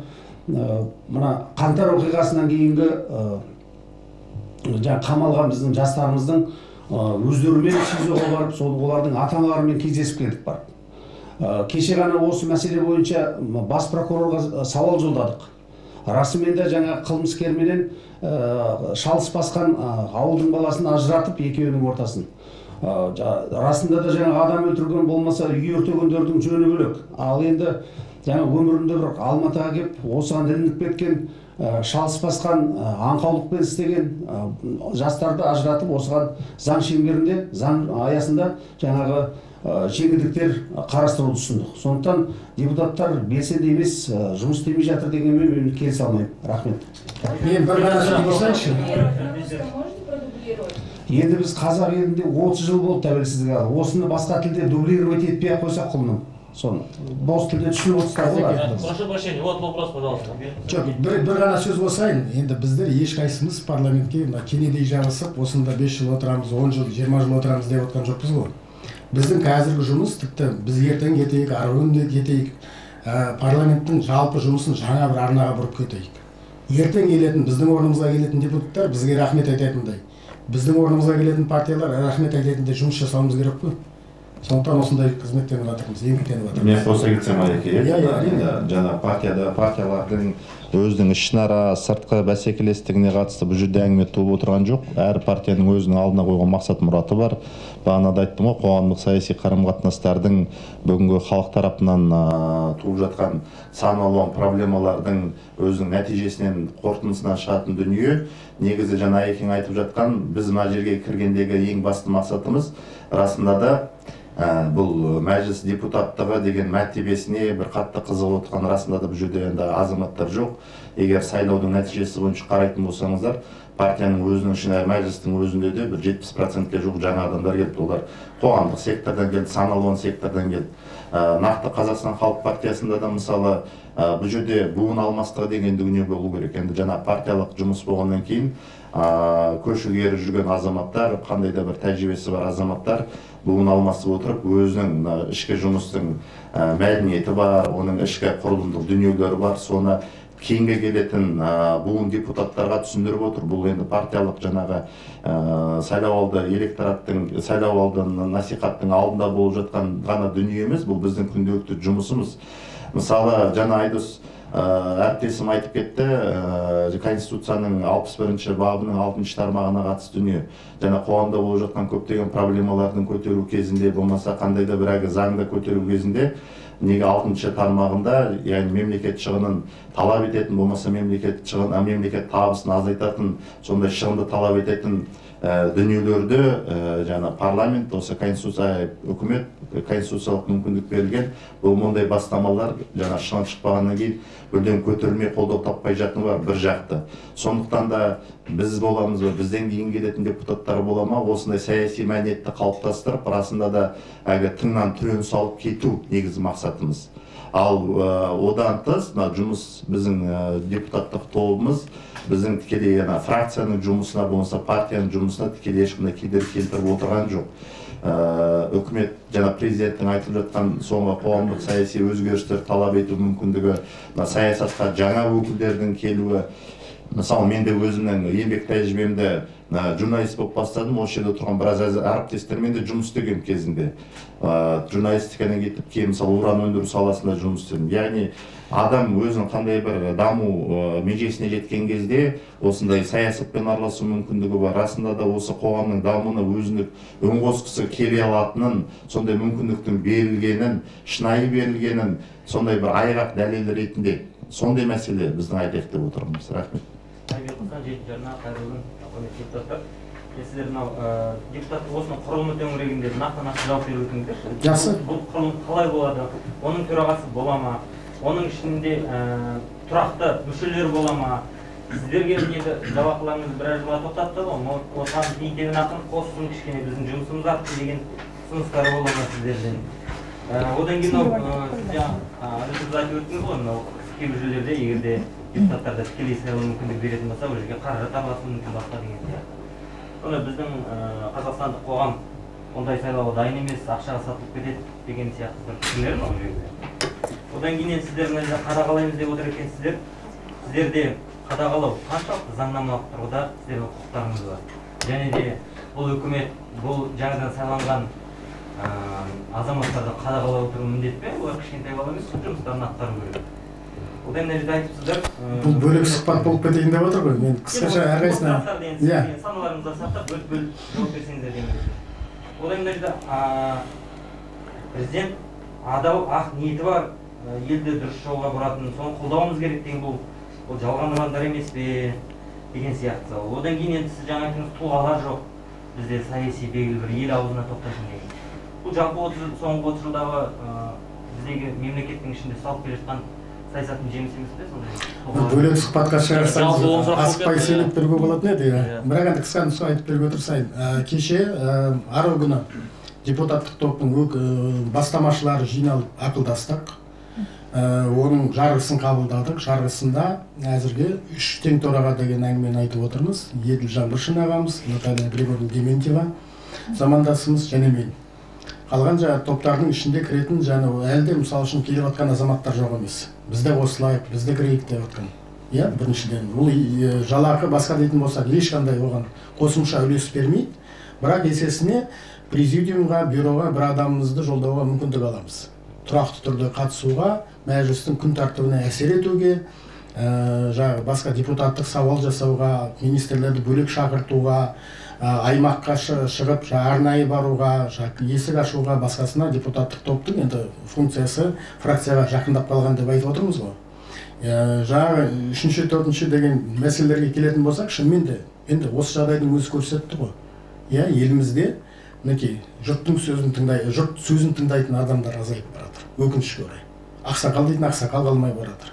мына қаңтар оқиғасынан кейінгі қамалған біздің жастарымыздың өздерімен СИЗОға барып, олардың ата-аналарымен кездесіп келдік барып. Кеше ғана осы мәселе бойынша бас прокурорға сауал жолдадық. Расымен де жаңа қылмыскерменен шалыс басқан ауылдың баласын ажыратып екеуінің ортасын. Расында да жаңа адам өлтірген болмаса үй өртегендердің жөні бөлек. Ал енді жаңа өмірінде бір Алматыға келіп, осыған ілініп кеткен, шалыс басқан, аңқаулықпен істеген жастарды ажыратып, осыған заң шеңберінде, заң аясында жаңағы жеңілдіктер қарастыруды ұсындық. Сондықтан депутаттар белсенді емес, жұмыс істемей жатыр дегенмен мен келісе алмаймын. Рахмет. Мен бір ғана сөз болсайыншы. Енді біз қазақ елінде 30 жыл болды тәуелсіздік алып. Осыны басқа тілде дублировать етпей қойсақ құлыным. Соны бос тілде түсініп отырсыздар ғой. Прошу прощения, вот вопрос, пожалуйста. Жоқ, бір ғана сөз болсайын. Енді біздер ешқайсымыз парламентке кенедей жабысып, осында 5 жыл отырамыз, 10 жыл, 20 жыл отырамыз деп отқан жоқпыз ғой. Біздің қазіргі жұмыс, тіпті біз ертең кетейік, арғынде кетейік, парламенттің жалпы жұмысын жаңа бір арнаға бұрып кетейік. Ертең келетін, біздің орнымызға келетін депутаттар бізге рахмет айтатындай, біздің орнымызға келетін партиялар рахмет айтатындай жұмыс жасауымыз керек қой. Сондықтан осындай қызметтеніп жатырмыз, еңбектеніп жатырмыз. Мен қоса кетсем Айеке, жаңа партиялардың өзінің ішінара сыртқы бәсекелестігіне қатысты бұл жерде әңгіме туып отырған жоқ. Әр партияның өзінің алдына қойған мақсат мұраты бар. Бағанада айттым ғой, қоғамдық саяси қарым-қатынастардың бүгінгі халық тарапынан туып жатқан сан алуан проблемалардың өзінің нәтижесінен, қорытындысынан шығатын дүние. Негізі жаңа Айекең айтып жатқан, біз мына жерге кіргендегі ең басты мақсатымыз расында да бұл мәжіліс депутаттығы деген мәртебесіне бір қатты қызығып отырған расында да бұл жерде енді азаматтар жоқ. Егер сайлаудың нәтижесі бойынша қарайтын болсаңыздар, партияның өзінің ішінде, мәжілістің өзінде де бір 70%-ке жоқ жаңа адамдар келді. Олар қоғамдық сектордан келді, саналуан сектордан келді. Нақты Қазақстан Халық партиясында да мысалы бұл жерде буын алмастығы деген дүние болу керек. Енді жаңа партиялық жұмыс болғаннан кейін көшілгері жүрген азаматтар, қандай да бір тәжірибесі бар азаматтар буын алмасып отырып, өзінің ішкі жұмыстың мәдениеті бар, оның ішкі құрылымдық дүниелері бар, соны кейінге келетін буын депутаттарға түсіндіріп отыр. Бұл енді партиялық жаңағы сайлауалды электораттың сайлауалды насихаттың алдында болып жатқан ғана дүние емес, бұл біздің күнделікті жұмысымыз. Мысалы, жаңа Айдос әріптесім айтып кетті, Конституцияның 61-ші бабының 6-шы тармағына қатысты дүние. Жаңа қоғамда болып жатқан көптеген проблемалардың көтеру кезінде, болмаса қандай да бір заңды көтеру кезінде, неге 6-шы тармағында, яғни мемлекет шығынын талап ететін, болмаса мемлекет табысын азайтатын, сондай шығынды талап ететін дүниелерді жаңа парламент, осы конституция, үкімет конституциялық мүмкіндік берілген. Бұл мұндай бастамалар жаңа шығын шықпағаннан кейін бірден көтерілмей қолдау таппай жатыны бар бір жақты. Сондықтан да біз боламыз ба, бізден кейін келетін депутаттар бола ма, осындай саяси мәдениетті қалыптастырып, расында да тыңнан түрен салып кету негізгі мақсатымыз. Ал одан тыс жұмыс, біздің депутаттық тобымыз біздің тікелей фракцияның жұмысына, болмаса партияның жұмысына тікелей ешқандай кедергі келтіріп отырған жоқ. Үкімет жаңа президенттің айтып жатқан соңғы қоғамдық саяси өзгерістер талап ету мүмкіндігі, саясатқа жаңа өкілдердің келуі. Мысалы, мен де өзімнің еңбек тәжірибемді журналист болып бастадым. Осы жерде тұрған біраз әріптестермен де жұмыс істеген кезінде. Журналистикадан кетіп, кейін мысалы уран өндіру саласында жұмыс істедім. Яғни адам өзінің қандай бір даму межесіне жеткен кезде осындай саясатпен араласу мүмкіндігі бар. Расында да осы қоғамның дамуына өзіндік үн қосқысы келе алатынын, сондай мүмкіндіктің берілгенін, шынайы берілгенін, сондай бір айғақ дәлел ретінде сондай мәселе біздің айтайық деп отырмыз. Рахмет. Сіздер депутаттық осының құрылымы төңірегінде нақты жауап беріп өтіңіздерші. Жақсы. Бұл құрылым қалай болады? Оның төрағасы бола ма? Оның ішінде тұрақты мүшелері бола ма? Сіздерге жалақыларыңызды біраз жылға тоқтатты ғой. Осыған итеген ақын қоссын кішкене біздің жұмысымыз артты деген ұсыныстары бола ма сіздерден? Одан кейін сіз айтып өттіңіз ғой, мынау кейбір жерлерде егерде депутаттарда тікелей сайлау мүмкіндік беретін болса, ол жерге қаражат табылатын мүмкін басқа деген сияқты. Сонда біздің қазақстандық қоғам ондай сайлауға дайын емес, ақшаға сатылып кетеді деген сияқты бір пікірлер ол жерде. Одан кейін сіздер мына қадағалаймыз деп отыр екенсіздер. Сіздерде қадағалау қаншалықты заңнамалық тұрғыда сіздердің құқықтарыңыз бар. Және де бұл үкімет, бұл жаңадан сайланған азаматтарды қадағалап отыру міндет пе? Олар кішкентай бала емес, жұмыстарын атқару керек. Одан нәрсе айтыпсыздар. Бұл бөлек сұхбат болып кетейін деп отыр ғой. Мен қысқаша әрқайсысына саналарыңызды сақтап бөліп жауап берсеңіздер деген. Одан нәрсе президент адал ақ ниеті бар, елді дұрыс жолға бұратын, соны қолдауымыз керек деген бұл жалған ұрандар емес пе деген сияқты. Одан кейін енді сіз жаңа айтыңыз тұлғалар жоқ. Бізде саяси белгілі бір ел аузына тоқтайтын деген. Бұл жалпы соңғы 30 жылдағы біздегі мемлекеттің ішінде салып келе жатқан саясаттың жемісі емес пе сондай? Бөлек сұхбатқа шығарсаңыз асықпай сөйлеп беруге болатын еді. Бірақ енді қысқа нұсқа айтып беріп отырсайын. Кеше арғы күні депутаттық топтың бастамашылары жиналып ақылдастық. Оның жарғысын қабылдадық. Жарғысында әзірге 3 тең төраға деген әңгімені айтып отырмыз. Еділ Жаңбыршин ағамыз, Наталья Григорьевна Дементьева, замандасымыз және мен. Қалған топтардың ішінде кіретін әлде мысалы үшін келіп жатқан азаматтар жоқ емес. Бізде осылайық, бізде кірейік деп жатқан. Біріншіден, бұл жалақы басқа дейтін болсақ, ешқандай оған қосымша үлес бермейді. Бірақ есесіне президиумға, бюроға бір адамымызды жолдауға мүмкіндік аламыз. Тұрақты түрде қатысуға, мәжілістің күн тәртібіне әсер етуге, басқа депутаттық сауал жасауға, министрлерді бөлек шақыртуға, аймаққа шығып арнайы баруға, есік ашуға, басқасына депутаттық топтың енді функциясы фракцияға жақындап қалған деп айтып отырмыз ғой. Жаңағы 3-ші, 4-ші деген мәселелерге келетін болсақ, шынымен де енді осы жағдайдың өзі көрсетті ғой. Елімізде мінекей жұрт сөзін тыңдайтын адамдар азайып баратыр, өкінішке орай. Ақсақал дейтін ақсақал қалмай баратыр.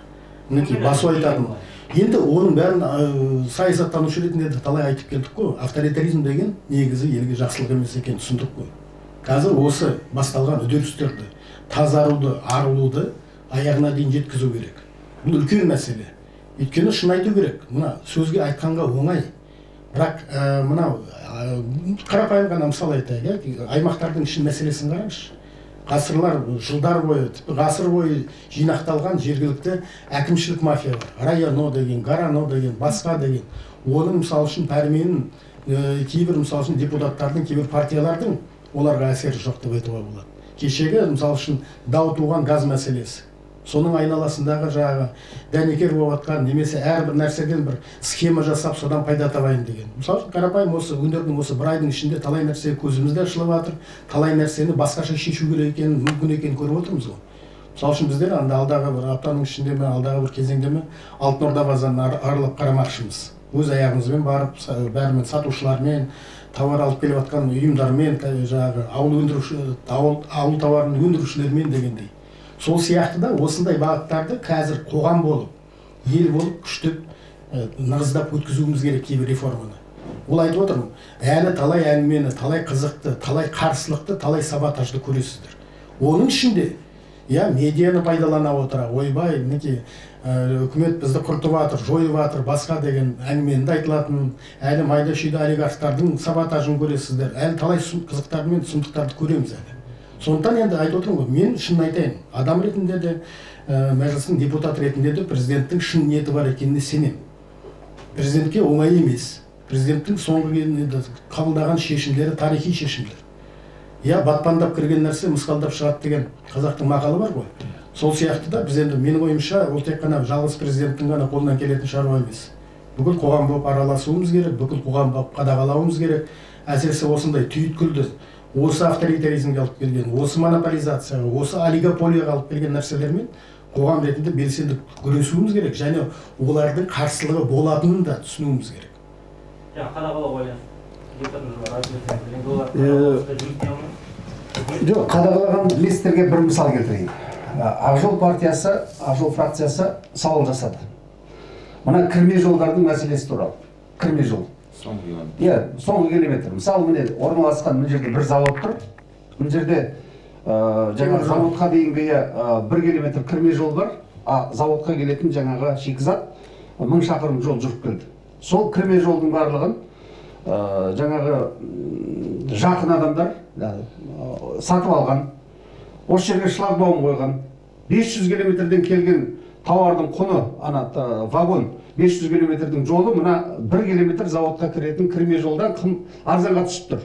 Мінекей басу айтатын. Енді оның бәрін саясаттанушы ретінде де талай айтып келдік қой. Авторитаризм деген негізі елге жақсылық емес екенін түсіндік қой. Қазір осы басталған үдерістерді, тазаруды, арылуды аяғына дейін жеткізу керек. Бұл үлкен мәселе. Өйткені шын айту керек. Мына сөзге айтқанға оңай. Бірақ мынау қарапайым ғана мысал айтайық, аймақтардың ішін мәселесін қараңызшы. Ғасырлар, жылдар бойы, ғасыр бойы жинақталған жергілікті әкімшілік мафия бар. Районо деген, Гарано деген, басқа деген. Оның мысал үшін пәрменін кейбір мысал үшін депутаттардың, кейбір партиялардың оларға әсері жоқ деп айтуға болады. Кешегі мысал үшін дау туған газ мәселесі. Соның айналасындағы жаңағы дәнекер болып жатқан немесе әрбір нәрседен бір схема жасап содан пайда табайын деген. Мысалы үшін қарапайым осы өңірдің осы бір айдың ішінде талай нәрсе көзімізде ашылып жатыр, талай нәрсені басқаша шешу керек екенін, мүмкін екенін көріп отырмыз ғой. Мысалы үшін біздер алдағы бір аптаның ішінде ме, алдағы бір кезеңде ме Алтын Орда базарын аралап қарамақшымыз. Өз аяғымызбен барып, бәрімен сатушылармен, тауар алып келіп жатқан ұйымдармен, жаңағы ауыл тауарын өндірушілермен дегендей. Сол сияқты да осындай бағыттарды қазір қоғам болып, ел болып күштеп, нығыздап өткізуіміз керек кейбір реформаны. Ол айтып отырмын, әлі талай әңгімені, талай қызықты, талай қарсылықты, талай саботажды көресіздер. Оның ішінде, медианы пайдалана отыра, ойбай, мінекей үкімет бізді құртып жатыр, жойып жатыр, басқа деген әңгіменді айтылатын, әлі майда шүйді олигархтардың саботажын көресіздер, әлі талай қызықтар мен сұмдықтарды көреміз әлі. Сондықтан енді айтып отырмын ғой, мен шын айтайын, адам ретінде де, мәжілістің депутат ретінде де президенттің шын ниеті бар екеніне сенемін. Президентке оңай емес. Президенттің соңғы қабылдаған шешімдері тарихи шешімдер. Батпандап кірген нәрсе мысқалдап шығады деген қазақтың мақалы бар ғой. Сол сияқты да біз енді менің ойымша ол тек қана жалғыз президенттің ғана қолынан келетін шаруа емес. Бүкіл қоғам болып араласуымыз керек, бүкіл қоғам болып қадағалауымыз керек. Әсіресе осындай түйіткілді, осы авторитаризмге алып келген, осы монополизацияға, осы олигополияға алып келген нәрселермен қоғам ретінде белсенді күресуіміз керек, және олардың қарсылығы болатынын да түсінуіміз керек. Жоқ, қадағалаған листерге бір мысал келтірейін. Ақжол партиясы, Ақжол фракциясы сауал жасады. Мына кірме жолдардың мәселесі туралы. Кірме жол. Соңғы километр. Мысалы, міне орналасқан мына жерде бір завод тұр. Мына жерде жаңағы заводқа дейінгі 1 километр кірме жол бар, а заводқа келетін жаңағы шикізат 1000 шақырым жол жүріп келді. Сол кірме жолдың барлығын жаңағы жақын адамдар сатып алған, осы жерге шлагбаум қойған, 500 километрден келген тауардың құны, вагон 500 километрдің жолы, мына 1 километр заводқа кіретін кірме жолдан арзанға түсіп тұр.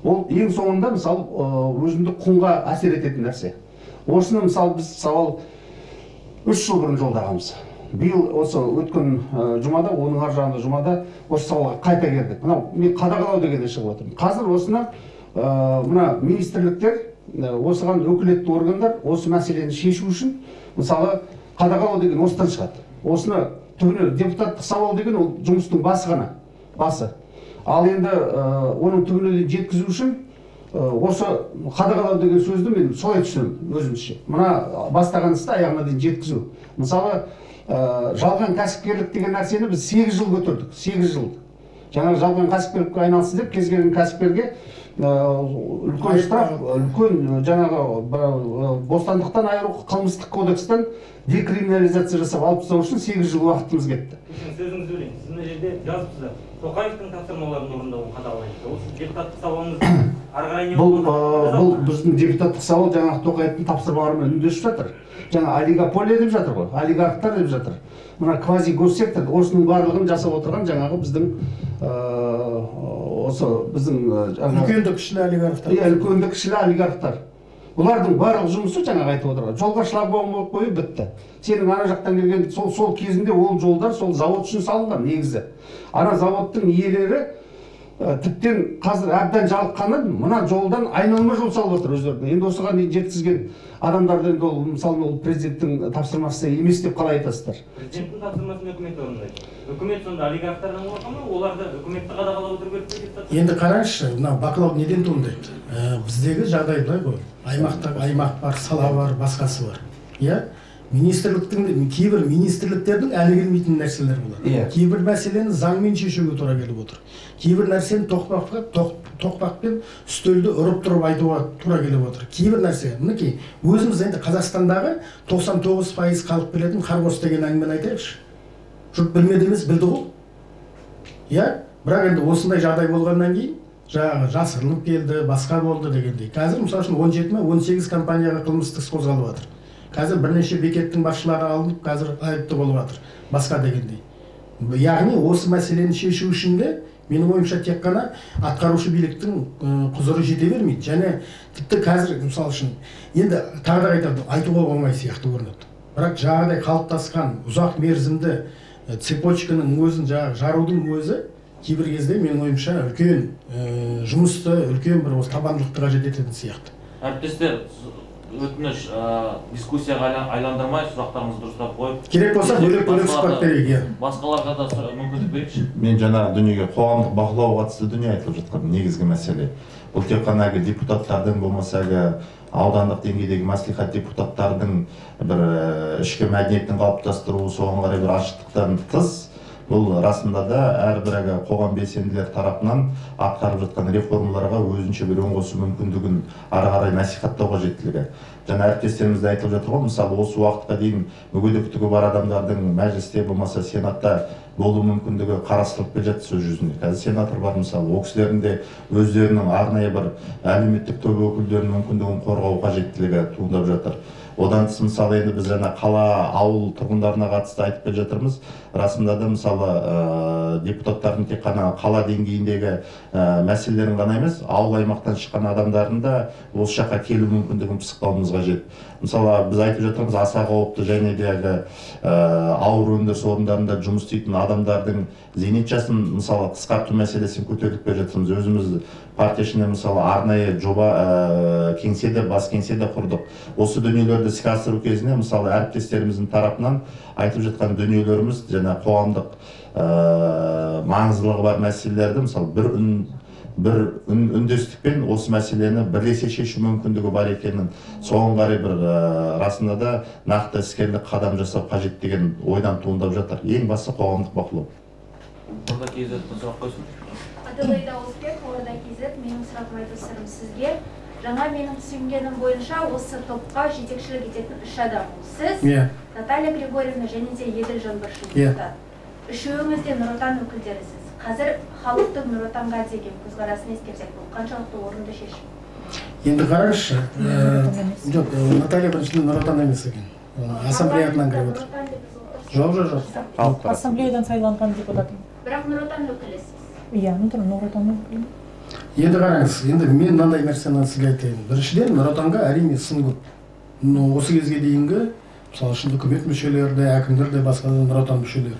Ол ең соңында, мысалы, өзіндік құнға әсер ететін нәрсе. Осыны, мысалы, біз 3 жыл бұрын жолдағанбыз. Биыл осы өткен жұмада, оның ар жағында жұмада осы сауалға қайта келдік. Мен қадағалау дегенде шығып отырмын. Қазір осыны мына министрліктер, осыған өкілетті органдар осы мәселені шешу үшін, мысалы, қадағалау деген осыдан шығады. Осыны түбіне депутаттық сауал деген ол жұмыстың басы ғана, басы. Ал енді оның түбіне жеткізу үшін осы қадағалау деген сөзді мен солай түсінемін өзімізше. Мына бастаған істі аяғына дейін жеткізу. Мысалы, жалған кәсіпкерлік деген нәрсені біз 8 жыл көтердік, 8 жыл. Жаңағы жалған кәсіпкерлікке айналсын деп кез келген кәсіпкерге үлкен штраф, үлкен жаңағы бостандықтан айыру, қылмыстық кодекстен декриминализация жасап алып тастау үшін 8 жыл уақытымыз кетті. Сөзіңізді өлейін, сіз мына жерде жазыпсыздар. Тоқаевтың тапсырмаларын орындауын қадағалаймыз. Осы депутаттық сауалыңыз ары қарай не болды? Бұл біздің депутаттық сауал жаңағы Тоқаевтың тапсырмаларымен үндесіп жатыр. Жаңа олигополия деп жатыр ғой, олигархтар деп жатыр. Мына квази госсектор, осының барлығын жасап отырған жаңағы біздің үлкенді кішілі олигархтар. Үлкенді кішілі олигархтар. Бұлардың барлық жұмысы жаңағы айтып отырған. Жолға шлагбаум болып қойып бітті. Сенің ана жақтан келген сол кезінде ол жолдар сол завод үшін салынған негізі. Ана заводтың иелері тіптен қазір әбден жалыққанын мына жолдан айналма жол салып отыр өздеріне. Енді осыған жеткізген адамдарды енді ол мысалы ол президенттің тапсырмасы емес деп қалай айтасыздар? Президенттің тапсырмасын үкімет орындайды. Үкімет сонда олигархтардан қорқа ма? Оларды үкіметті қадағалап отыру керек деп жатыр. Енді қараңызшы, мына бақылау неден туындайды? Біздегі жағдай былай ғой. Аймақ бар, сала бар, басқасы бар. Иә? Кейбір министрліктердің әлі келмейтін нәрселер болады. Кейбір мәселені заңмен шешуге тура келіп отыр. Кейбір нәрсені тоқпақпен үстелді ұрып тұрып айтуға тура келіп отыр. Кейбір нәрсе, мінекей, өзіміз енді Қазақстандағы 99% халық білетін Харгос деген әңгімені айтайықшы. Жұрт білмеді емес, білді ғой. Иә, бірақ енді осындай жағдай болғаннан кейін жаңағы жасырынып келді, басқа болды дегендей. Қазір мысалы үшін 17-18 компанияға қылмыстық іс қозғалып жатыр. Қазір бірнеше бекеттің басшылары алынып, қазір айыпты болып жатыр, басқа дегендей. Яғни осы мәселені шешу үшін де менің ойымша тек қана атқарушы биліктің құзыры жете бермейді. Және тіпті қазір мысалы үшін енді тағы да айтады, айтуға оңай сияқты көрінеді. Бірақ жаңағыдай қалыптасқан ұзақ мерзімді цепочканың өзін жарудың өзі кейбір кезде менің ойымша үлкен жұмысты, үлкен бір табандылықты қажет ететін сияқты. Әріптестер, өтініш дискуссияға айландырмай сұрақтарыңызды дұрыстап қойып, керек болса бөлек сұхбат берейік. Басқаларға да мүмкіндік берейікші. Мен жаңа дүниеге қоғамдық бақылауға қатысты дүние айтылып жатқан негізгі мәселе. Бұл тек қана депутаттардың болмаса аудандық деңгейдегі мәслихат депутаттардың бір ішкі мәдениетін қалыптастыру, соған қарай бір ашықтықтан тыс, бұл расында да әрбір қоғам белсенділер тарапынан атқарып жатқан реформаларға өзінше бір оң қосу мүмкіндігін ары қарай насихаттау қажеттілігі. Жаңа әріптестеріміз де айтылып жатыр ғой, мысалы осы уақытқа дейін мүгедектігі бар адамдардың мәжілісте болмаса сенатта болу мүмкіндігі қарастырылып келе жатты сөз жүзінде. Қазір сенатор бар мысалы, ол кісілердің де өздерінің арнайы бір әлеуметтік топ өкілдерінің мүмкіндігін қорғау қажеттілігі туындап жатыр. Одан тыс мысалы енді біз жаңа қала, ауыл тұрғындарына қатысты айтып келе жатырмыз. Расында да мысалы депутаттардың тек қана қала деңгейіндегі мәселелерін ғана емес, ауыл аймақтан шыққан адамдардың да осы жаққа келу мүмкіндігін пысықтауымыз қажет. Мысалы біз айтып жатырмыз, аса қауіпті және де ауыр өндіріс орындарында жұмыс істейтін адамдардың зейнет жасын мысалы қысқарту мәселесін көтеріп келе жатырмыз. Өзіміз партия ішінде мысалы арнайы жоба кеңседе, бас кеңседе құрдық. Осы дүниелерді іске асыру кезінде мысалы әріптестеріміздің тарапынан айтып жатқан дүниелеріміз және қоғамдық маңыздылығы бар мәселелерді мысалы бір үндестікпен осы мәселені бірлесе шешу мүмкіндігі бар екенін, соған қарай бір расында да нақты іскерлік қадам жасау қажет деген ойдан туындап жатыр. Ең басты қоғамдық бақылау. Орда KZ сұрақ қойсын. Аделаида Озбек, Орда KZ, менің сұрағым айтысырым сізге. Жаңа менің түсінгенім бойынша осы топқа жетекшілік ететін үш адам. Сіз, Наталья Григорьевна және де Еділ Жанбаршин депутат. Үшеуіңіз де Нұр Отан өкілдерісіз. Қазір халықтың Нұр Отанға деген көзқарасын ескерсек, бұл қаншалықты орынды шешім? Енді қараңызшы, жоқ, Наталья біріншіден Нұр Отан емес екен. Ассамблеядан кіріп отыр. Жоқ. Ассамблеядан сайланған депутатым. Бірақ Нұр Отан өкілісіз. Иә, Нұр Отан өкілі. Енді қараңыз, енді мен мынандай нәрсені сізге айтайын. Біріншіден Нұр Отанға әрине сын көп. Осы кезге дейінгі, мысалы үшін үкімет мүшелері де, әкімдер де, басқа да Нұр Отан мүшелері.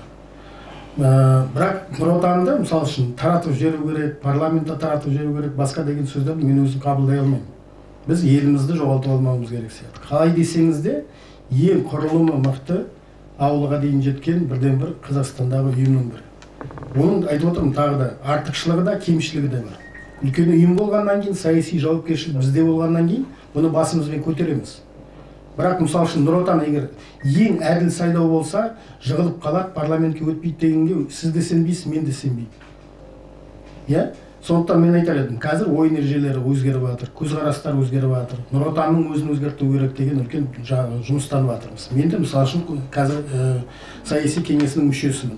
Бірақ Нұр Отанды мысалы үшін таратып жіберу керек, парламентте таратып жіберу керек, басқа деген сөздерді мен өзім қабылдай алмаймын. Біз елімізді жоғалтып алмауымыз керек сияқты. Қалай десеңіз де, ең құрылымы мықты ауылға дейін жеткен бірден бір Қазақстандағы ұйымның бірі. Оның айтып отырмын тағы да артықшылығы да, кемшілігі де бар. Үлкен ұйым болғаннан кейін, саяси жауапкершілік бізде болғаннан кейін, бұны басымызбен көтереміз. Бірақ мысалы үшін Нұр Отан егер ең әділ сайлау болса, жығылып қалады, парламентке өтпейді дегенге сіз де сенбейсіз, мен де сенбеймін. Иә? Сондықтан мен айтар едім, қазір ойын ережелері өзгеріп жатыр, көзқарастар өзгеріп жатыр. Нұр Отанның өзін өзгерту керек деген үлкен жұмыстанып жатырмыз. Мен де мысалы үшін қазір саяси кеңесінің мүшесімін.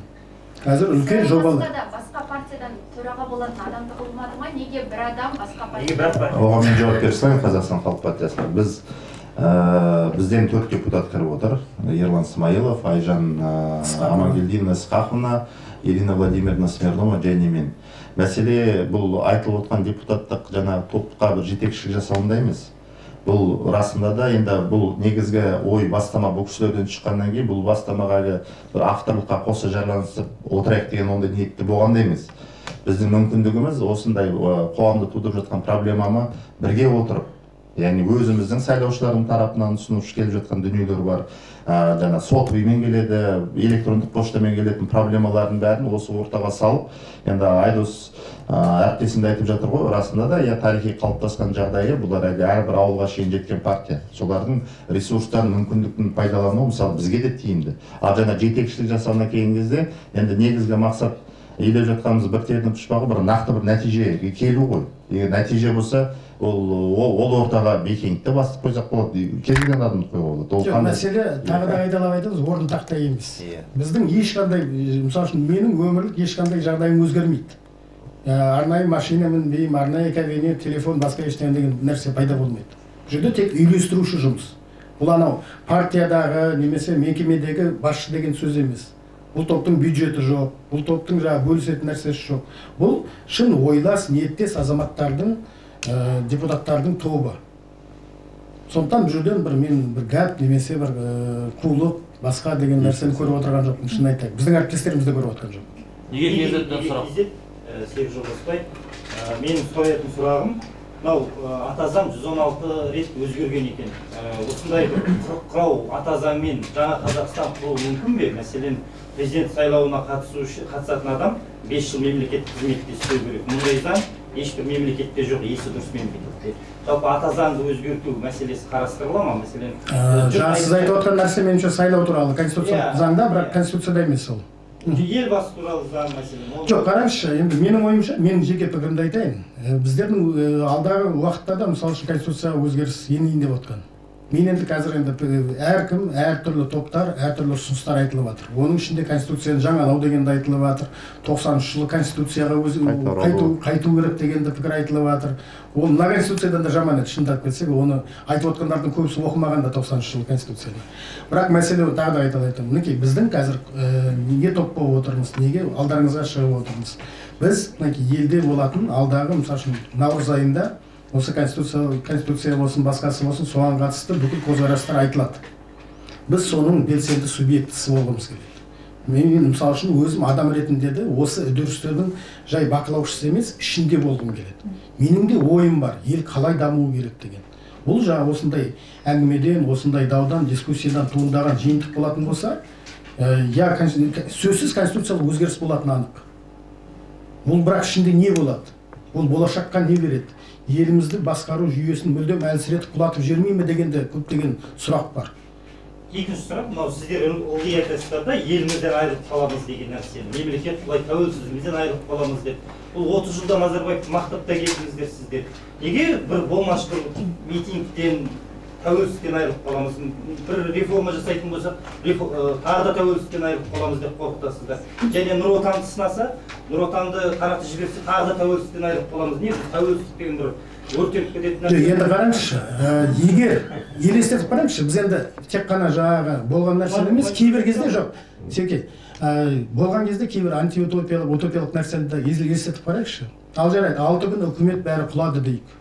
Қазір үлкен жобалар. Басқа партиядан төраға болатын адамды болмады ма? Неге бір адам басқа партиядан? Оған мен жауап берсем, Қазақстан Халық партиясына бізден 4 депутат кіріп отыр. Ерлан Смайылов, Айжан Амангелдина Ысқақовна, Ирина Владимировна Смирнова және мен. Мәселе бұл айтылып отқан депутаттық жаңа топқа бір жетекшілік жасауында емес. Бұл расында да енді бұл негізгі ой бастама бұл кісілерден шыққаннан кейін бұл бастамаға бір авторлыққа қоса жарланысып отырайық деген ондай ниетті болғанда емес. біздің мүмкіндігіміз осындай қоғамды тудырып жатқан проблеманы бірге отырып, яғни өзіміздің сайлаушылардың тарапынан ұсынушы келіп жатқан дүниелер бар, жаңа сотовыймен келеді, электрондық поштамен келетін проблемалардың бәрін осы ортаға салып, енді Айдос әріптесім де айтып жатыр ғой, расында да тарихи қалыптасқан жағдайы, бұлар әлі әрбір ауылға шейін жеткен партия. Солардың ресурстарын, мүмкіндіктің пайдалану мысалы бізге де тиімді. Ал жаңа жетекшілік жасауына келген кезде, енді негізгі мақсат елеп жатқанымыз бір тердің пұшпағы бір нақты бір нәтижеге келу ғой. Егер нәтиже болса, ол ортаға бекеңді бастып қойсақ болады, келген адамды қойға болады. Жоқ, мәселе тағы да қайталап айтамыз, орын тақта емес. Біздің ешқандай, мысалы үшін менің өмірлік ешқандай жағдайым өзгермейді. Арнайы машина мінбеймін, арнайы кабинет, телефон, басқа ештеңе деген нәрсе пайда болмайды. Бұл жерде тек үйлестіруші жұмыс. Бұл анау партиядағы немесе мекемедегі басшы деген сөз емес. Бұл топтың бюджеті жоқ, бұл топтың бөлісетін нәрсесі жоқ. Бұл шын ойлас, ниеттес азаматтардың, депутаттардың тобы. Сондықтан бұл жерден бір гәп немесе бір қулық, басқа деген нәрсені көріп отырған жоқпын, шын айтайын. Біздің әріптестеріміз де көріп отырған жоқ. Неге кезеттен сұрақ? Серік Жолдасбай, менің қоятын сұрағым, мынау ата заң 116 рет өзгерген екен. Осындай бір құрау ата заңмен жаңа Қазақстан құру мүмкін бе? Мәселен, президент сайлауына қатысатын адам 5 жыл мемлекеттік қызметте істеу керек. Мұндай заң ешбір мемлекетте жоқ, есі дұрыс мемлекетте. Жалпы ата заңды өзгерту мәселесі қарастырыла ма? Мәселен, жаңа сіз айтып отырған нәрсе меніңше сайлау туралы конституциялық заңда, бірақ конституцияда емес ол. Елбасы туралы заң мәселен. Жоқ, қараңызшы, енді менің ойымша, менің жеке пікірімді айтайын. Біздердің алдағы уақытта да мысалы үшін конституцияға өзгеріс енейін деп отқан. Мен енді қазір әркім, әртүрлі топтар, әртүрлі ұсыныстар айтылып жатыр. Оның ішінде конституцияны жаңалау дегенді айтылып жатыр. 90-шы жылы конституцияға қайту керек дегенді пікір айтылып жатыр. Ол мына конституциядан да жаман еді, шындап кетсек, оны айтып отқандардың көбісі оқымаған да 90-шы жылы конституцияны. Бірақ мәселе тағы да айтып мінекей, біздің қазір неге топ болып отырмыз, неге алдарыңызға шығып отырмыз. Біз елде болатын алдағы мысалы наурыз айында осы конституция болсын, басқасы болсын, соған қатысты бүкіл көзқарастар айтылады. Біз соның белсенді субъектісі болғымыз келеді. Мен мысалы үшін өзім адам ретінде де осы үдерістердің жай бақылаушысы емес, ішінде болғым келеді. Менің де ойым бар, ел қалай дамуы керек деген. Бұл жаңа осындай әңгімеден, осындай даудан, дискуссиядан туындаған жиынтық болатын болса, сөзсіз конституциялық өзгеріс болатын анық. Бұл бірақ ішінде не болады? Ол болашаққа не береді? Елімізді басқару жүйесін мүлдем әлсіретіп құлатып жібермей ме дегенде көптеген сұрақ бар. Екінші сұрақ, мынау сіздер ылғи айтасыздар да елімізден айырылып қаламыз деген нәрсені. Мемлекет бұлай тәуелсіздігімізден айырылып қаламыз деп. Бұл 30 жылда Назарбаевты мақтап та келдіңіздер сіздер. Неге бір болмаш бір митингтен тәуелсіздіктен айырылып қаламыз? Бір реформа жасайтын болсақ, тағы да тәуелсіздіктен айырылып қаламыз деп қорқытасыздар. Және Нұр Отанды сынаса, Нұр Отанды таратып жіберсе, тағы да тәуелсіздіктен айырылып қаламыз. Не тәуелсіздік деген бір өртеніп кететін нәрсе. Енді қараңызшы, егер елестетіп қараңызшы, біз енді тек қана жаңағы болған нәрсе емес, кейбір кезде жоқ. Секей, болған кезде кейбір антиутопиялық, утопиялық нәрсені де елестетіп қарайықшы. Ал жарайды, 6 күн үкімет бәрі құлады дейік.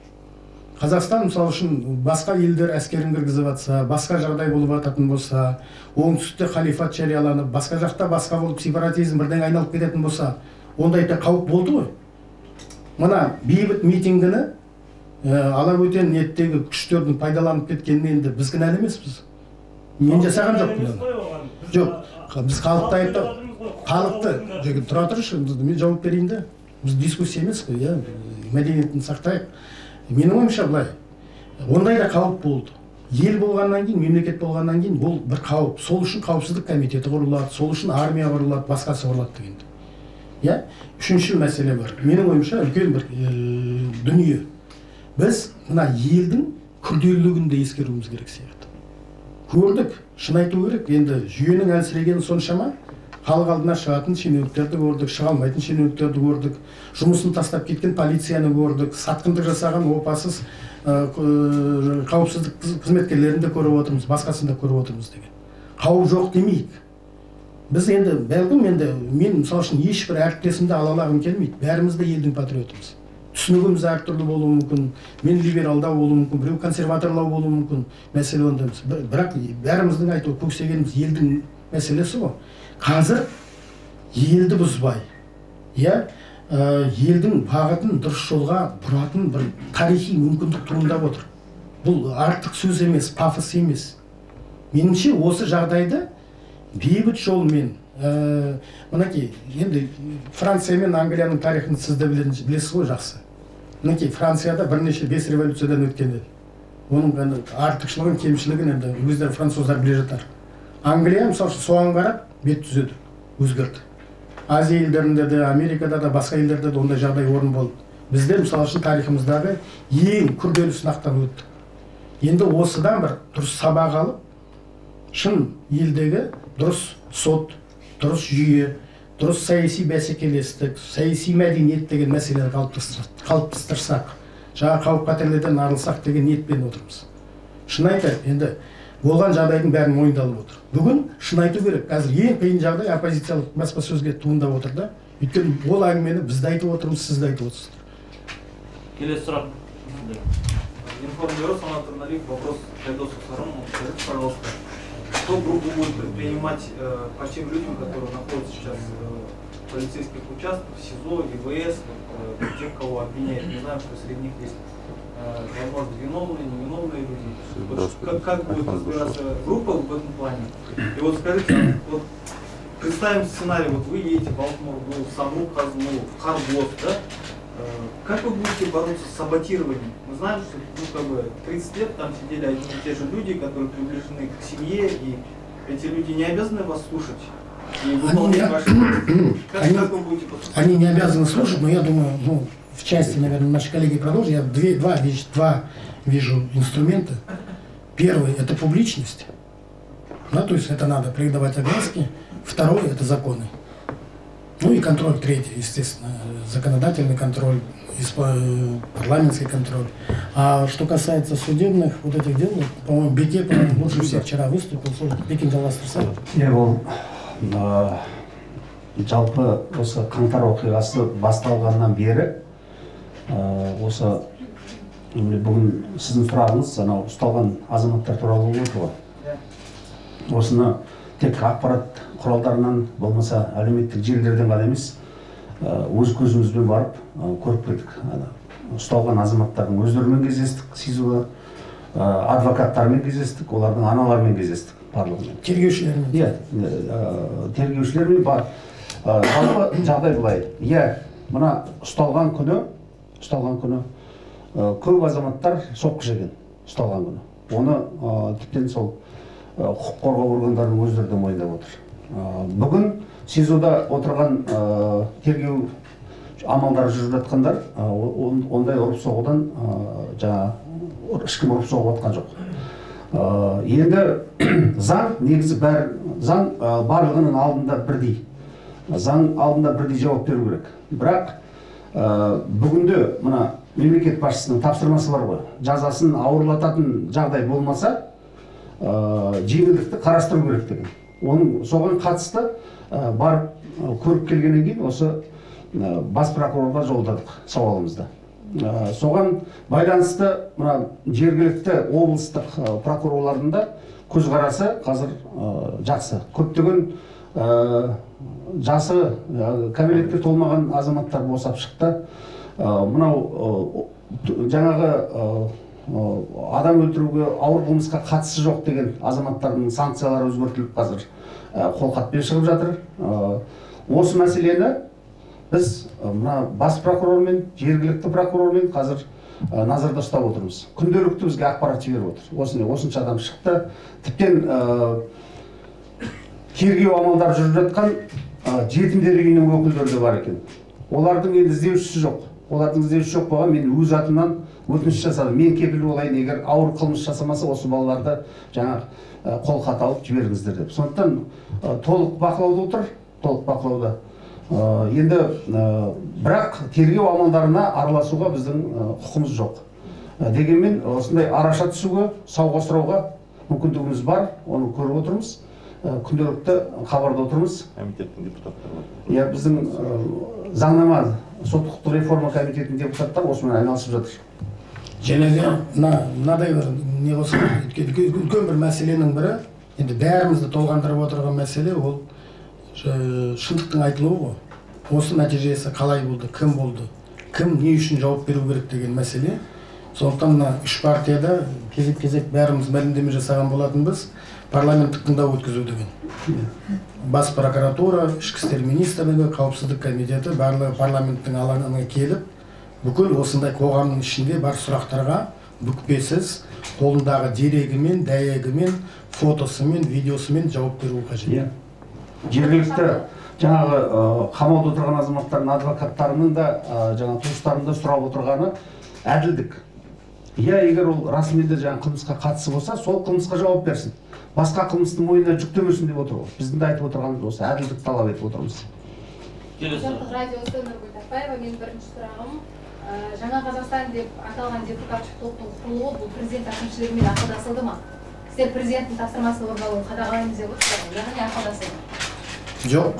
Қазақстан мысалы үшін басқа елдер әскерін кіргізіп жатса, басқа жағдай болып жататын болса, оңтүстікте халифат жарияланып, басқа жақта басқа болып сепаратизм бірден айналып кететін болса, ондай да қауіп болды ғой. Мына бейбіт митингіні алабөтен ниеттегі күштердің пайдаланып кеткеніне енді біз кінәлі емеспіз. Мен жасаған жоқпын. Жоқ, біз халықты айыптап, халықты тұра тұршы, мен жауап берейін де. Біз дискуссия емес қой, мәдениетін сақтайық. Менің ойымша былай, ондай да қауіп болды. Ел болғаннан кейін, мемлекет болғаннан кейін бұл бір қауіп. Сол үшін қауіпсіздік комитеті құрылады, сол үшін армия құрылады, басқасы құрылады дегенде. Үшінші мәселе бар. Менің ойымша үлкен бір дүние. Біз мына елдің күрделілігін де ескеруіміз керек сияқты. Көрдік, шын айту керек, енді жүйенің әлсірегені соншама, халық алдына шығатын шенеуніктерді көрдік, шыға алмайтын шенеуніктерді көрдік, жұмысын тастап кеткен полицияны көрдік, сатқындық жасаған опасыз қауіпсіздік қызметкерлерін де көріп отырмыз, басқасын да көріп отырмыз деген. Қауіп жоқ демейік. Біз енді бәлкім мен мысалы үшін ешбір әріптесімді ала алғым келмейді. Бәріміз де елдің патриотымыз. Түсінігіміз әртүрлі болуы мүмкін, мен либералдау болуы мүмкін, біреу консерваторлау болуы мүмкін, мәселе онда емес. Бірақ бәріміздің айтуы көксегеніміз елдің мәселесі ғой. Қазір елді бұзбай, елдің бағытын дұрыс жолға бұратын бір тарихи мүмкіндік туындап отыр. Бұл артық сөз емес, пафос емес. Меніңше осы жағдайды бейбіт жолмен, мінекей, енді Франция мен Англияның тарихын сіз де білесіз ғой жақсы. Мінекей, Францияда бірнеше 5 революциядан өткен еді. Оның артықшылығын, кемшілігін енді өздері француздар біле жатар. Англия, мысалы, соған қарап, бет түзеді, өзгерді. Азия елдерінде де, Америкада да, басқа елдерде де ондай жағдай орын болды. Біздер, мысалы үшін, тарихымыздағы ең күрделі сынақтан өтті. Енді осыдан бір дұрыс сабақ алып, шын елдегі дұрыс сот, дұрыс жүйе, дұрыс саяси бәсекелестік, саяси мәдениет деген мәселелер қалыптастырсақ, жаңа қауіп қатерлерден арылсақ деген ниетпен отырмыз. Шын айтайық, енді болған жағдайдың бәрін мойындалып отыр. Бүгін шын айту керек, қазір ең қиын жағдай оппозициялық баспасөзге туындап отыр да. Өйткені ол әңгімені біз де айтып отырмыз, сіз де айтып отырсыздар. Келесі сұрақ. Информбюро, Санат Нарик, вопрос Айдосу Сарому. Скажите, пожалуйста, что группа будет предпринимать по тем людям, которые находятся сейчас в полицейских участках, в СИЗО, ИВС, тех, кого обвиняют? Не знаю, что среди них есть, возможно, виновные, невиновные люди. Вот как будет разбираться группа в этом плане? И вот скажите, вот представим сценарий, вот вы едете в Алтмурду, в Самрук, в Харбос, да? Как вы будете бороться с саботированием? Мы знаем, что 30 лет там сидели одни и те же люди, которые приближены к семье, и эти люди не обязаны вас слушать и выполнять ваши действия. Как вы будете поступать? Они не обязаны слушать, но я думаю, в части, наверное, наши коллеги продолжат. Я два вижу инструмента. Первый – это публичность. То есть это надо придавать огласке. Второй – это законы. Ну и контроль третий, естественно, законодательный контроль, парламентский контроль. А что касается судебных вот этих дел, по-моему, Беке лучше всех вчера выступил, Бекин жалғастырса. Ол жалпы осы қаңтар оқиғасы басталғаннан бері осы бүгін сіздің сұрағыңыз анау ұсталған азаматтар туралы болып отыр ғой. Осыны тек ақпарат құралдарынан болмаса әлеуметтік желілерден ғана емес, өз көзімізбен барып көріп келдік. Ұсталған азаматтардың өздерімен кездестік, СИЗОда адвокаттармен кездестік, олардың аналарымен кездестік, барлығымен. Тергеушілермен. Тергеушілермен бар. Жалпы жағдай былай. Мына ұсталған күні көп азаматтар соққы жеген, ұсталған күні. Оны тіптен сол құқық қорғау органдарының өздері де мойындап отыр. Бүгін СИЗОда отырған тергеу амалдары жүріп жатқандар, ондай ұрып соғудан ешкім ұрып соғып жатқан жоқ. Енді заң, негізі заң барлығының алдында бірдей. Заң алдында бірдей жауап беру керек. Бірақ бүгінде мына мемлекет басшысының тапсырмасы бар ғой. Жазасын ауырлататын жағдай болмаса, жеңілдікті қарастыру керек деген. Соған қатысты барып көріп келгеннен кейін осы бас прокурорға жолдадық сауалымызды. Соған байланысты жергілікті облыстық прокурорлардың да көзқарасы қазір жақсы. Көптеген жасы кәмелетке толмаған азаматтар босап шықты. Мынау жаңағы адам өлтіруге ауыр қылмысқа қатысы жоқ деген азаматтардың санкциялары өзгертіліп қазір қолхатпен шығып жатыр. Осы мәселені біз бас прокурормен, жергілікті прокурормен қазір назарда ұстап отырмыз. Күнделікті бізге ақпарат жіберіп отыр. Осынша адам шықты. Тіптен тергеу амалдары жүріп жатқан жетімдер үйінің өкілдері де бар екен. Олардың енді іздеушісі жоқ. Олардың іздеушісі жоқ болған, мен өз атымнан өтініш жасадым. Мен кепіл болайын, егер ауыр қылмыс жасамаса, осы балаларды жаңа қолхат алып жіберіңіздер деп. Сондықтан толық бақылауда отыр, толық бақылауда. Енді бірақ тергеу амалдарына араласуға біздің құқымыз жоқ. Дегенмен осындай араша түсуге, сауға сұрауға мүмкіндігіміз бар, оны көріп отырмыз. Күнделікті хабарда отырмыз. Комитеттің депутаттары. Біздің заңнама сот-құқықтық реформа комитетінің депутаттары осымен айналысып жатыр. Және мынадай бір не болса, үлкен бір мәселенің бірі, енді бәрімізді толғандырып отырған мәселе ол шындықтың айтылуы ғой. осы нәтижесі қалай болды, кім не үшін жауап беру керек деген мәселе. Сондықтан мына үш партияда кезек бәріміз мәлімдеме жасаған болатынбыз, парламенттік тыңдау өткізу деген. Бас прокуратура, ішкі істер министрлігі, қауіпсіздік комитеті барлығы парламенттің алаңына келіп, бүкіл осындай қоғамның ішінде бар сұрақтарға бүкпесіз, қолындағы дерегімен, дәйегімен, фотосымен, видеосымен жауап беру қажет. Жергілікті жаңағы қамауда отырған азаматтардың адвокаттарының да жаңа туыстарының да сұрап отырғаны әділдік. Егер ол расымен де жаңа қылмысқа қатысы болса, сол қылмысқа жауап берсін. Басқа қылмыстың мойнына жүктемесін деп отыр. Біздің де айтып отырғанымыз осы, әділдік талап етіп отырмыз. Радиосы Нұргүл Тақпаева, менің бірінші сұрағым, жаңа Қазақстан деп аталған депутаттық топтың құрылуы бұл президент әкімшілігімен ақылдасылды ма? Сіздер президенттің тапсырмасын орындалуын қадағалаймыз деп отырсыздар, яғни ақылдасылды? Жоқ.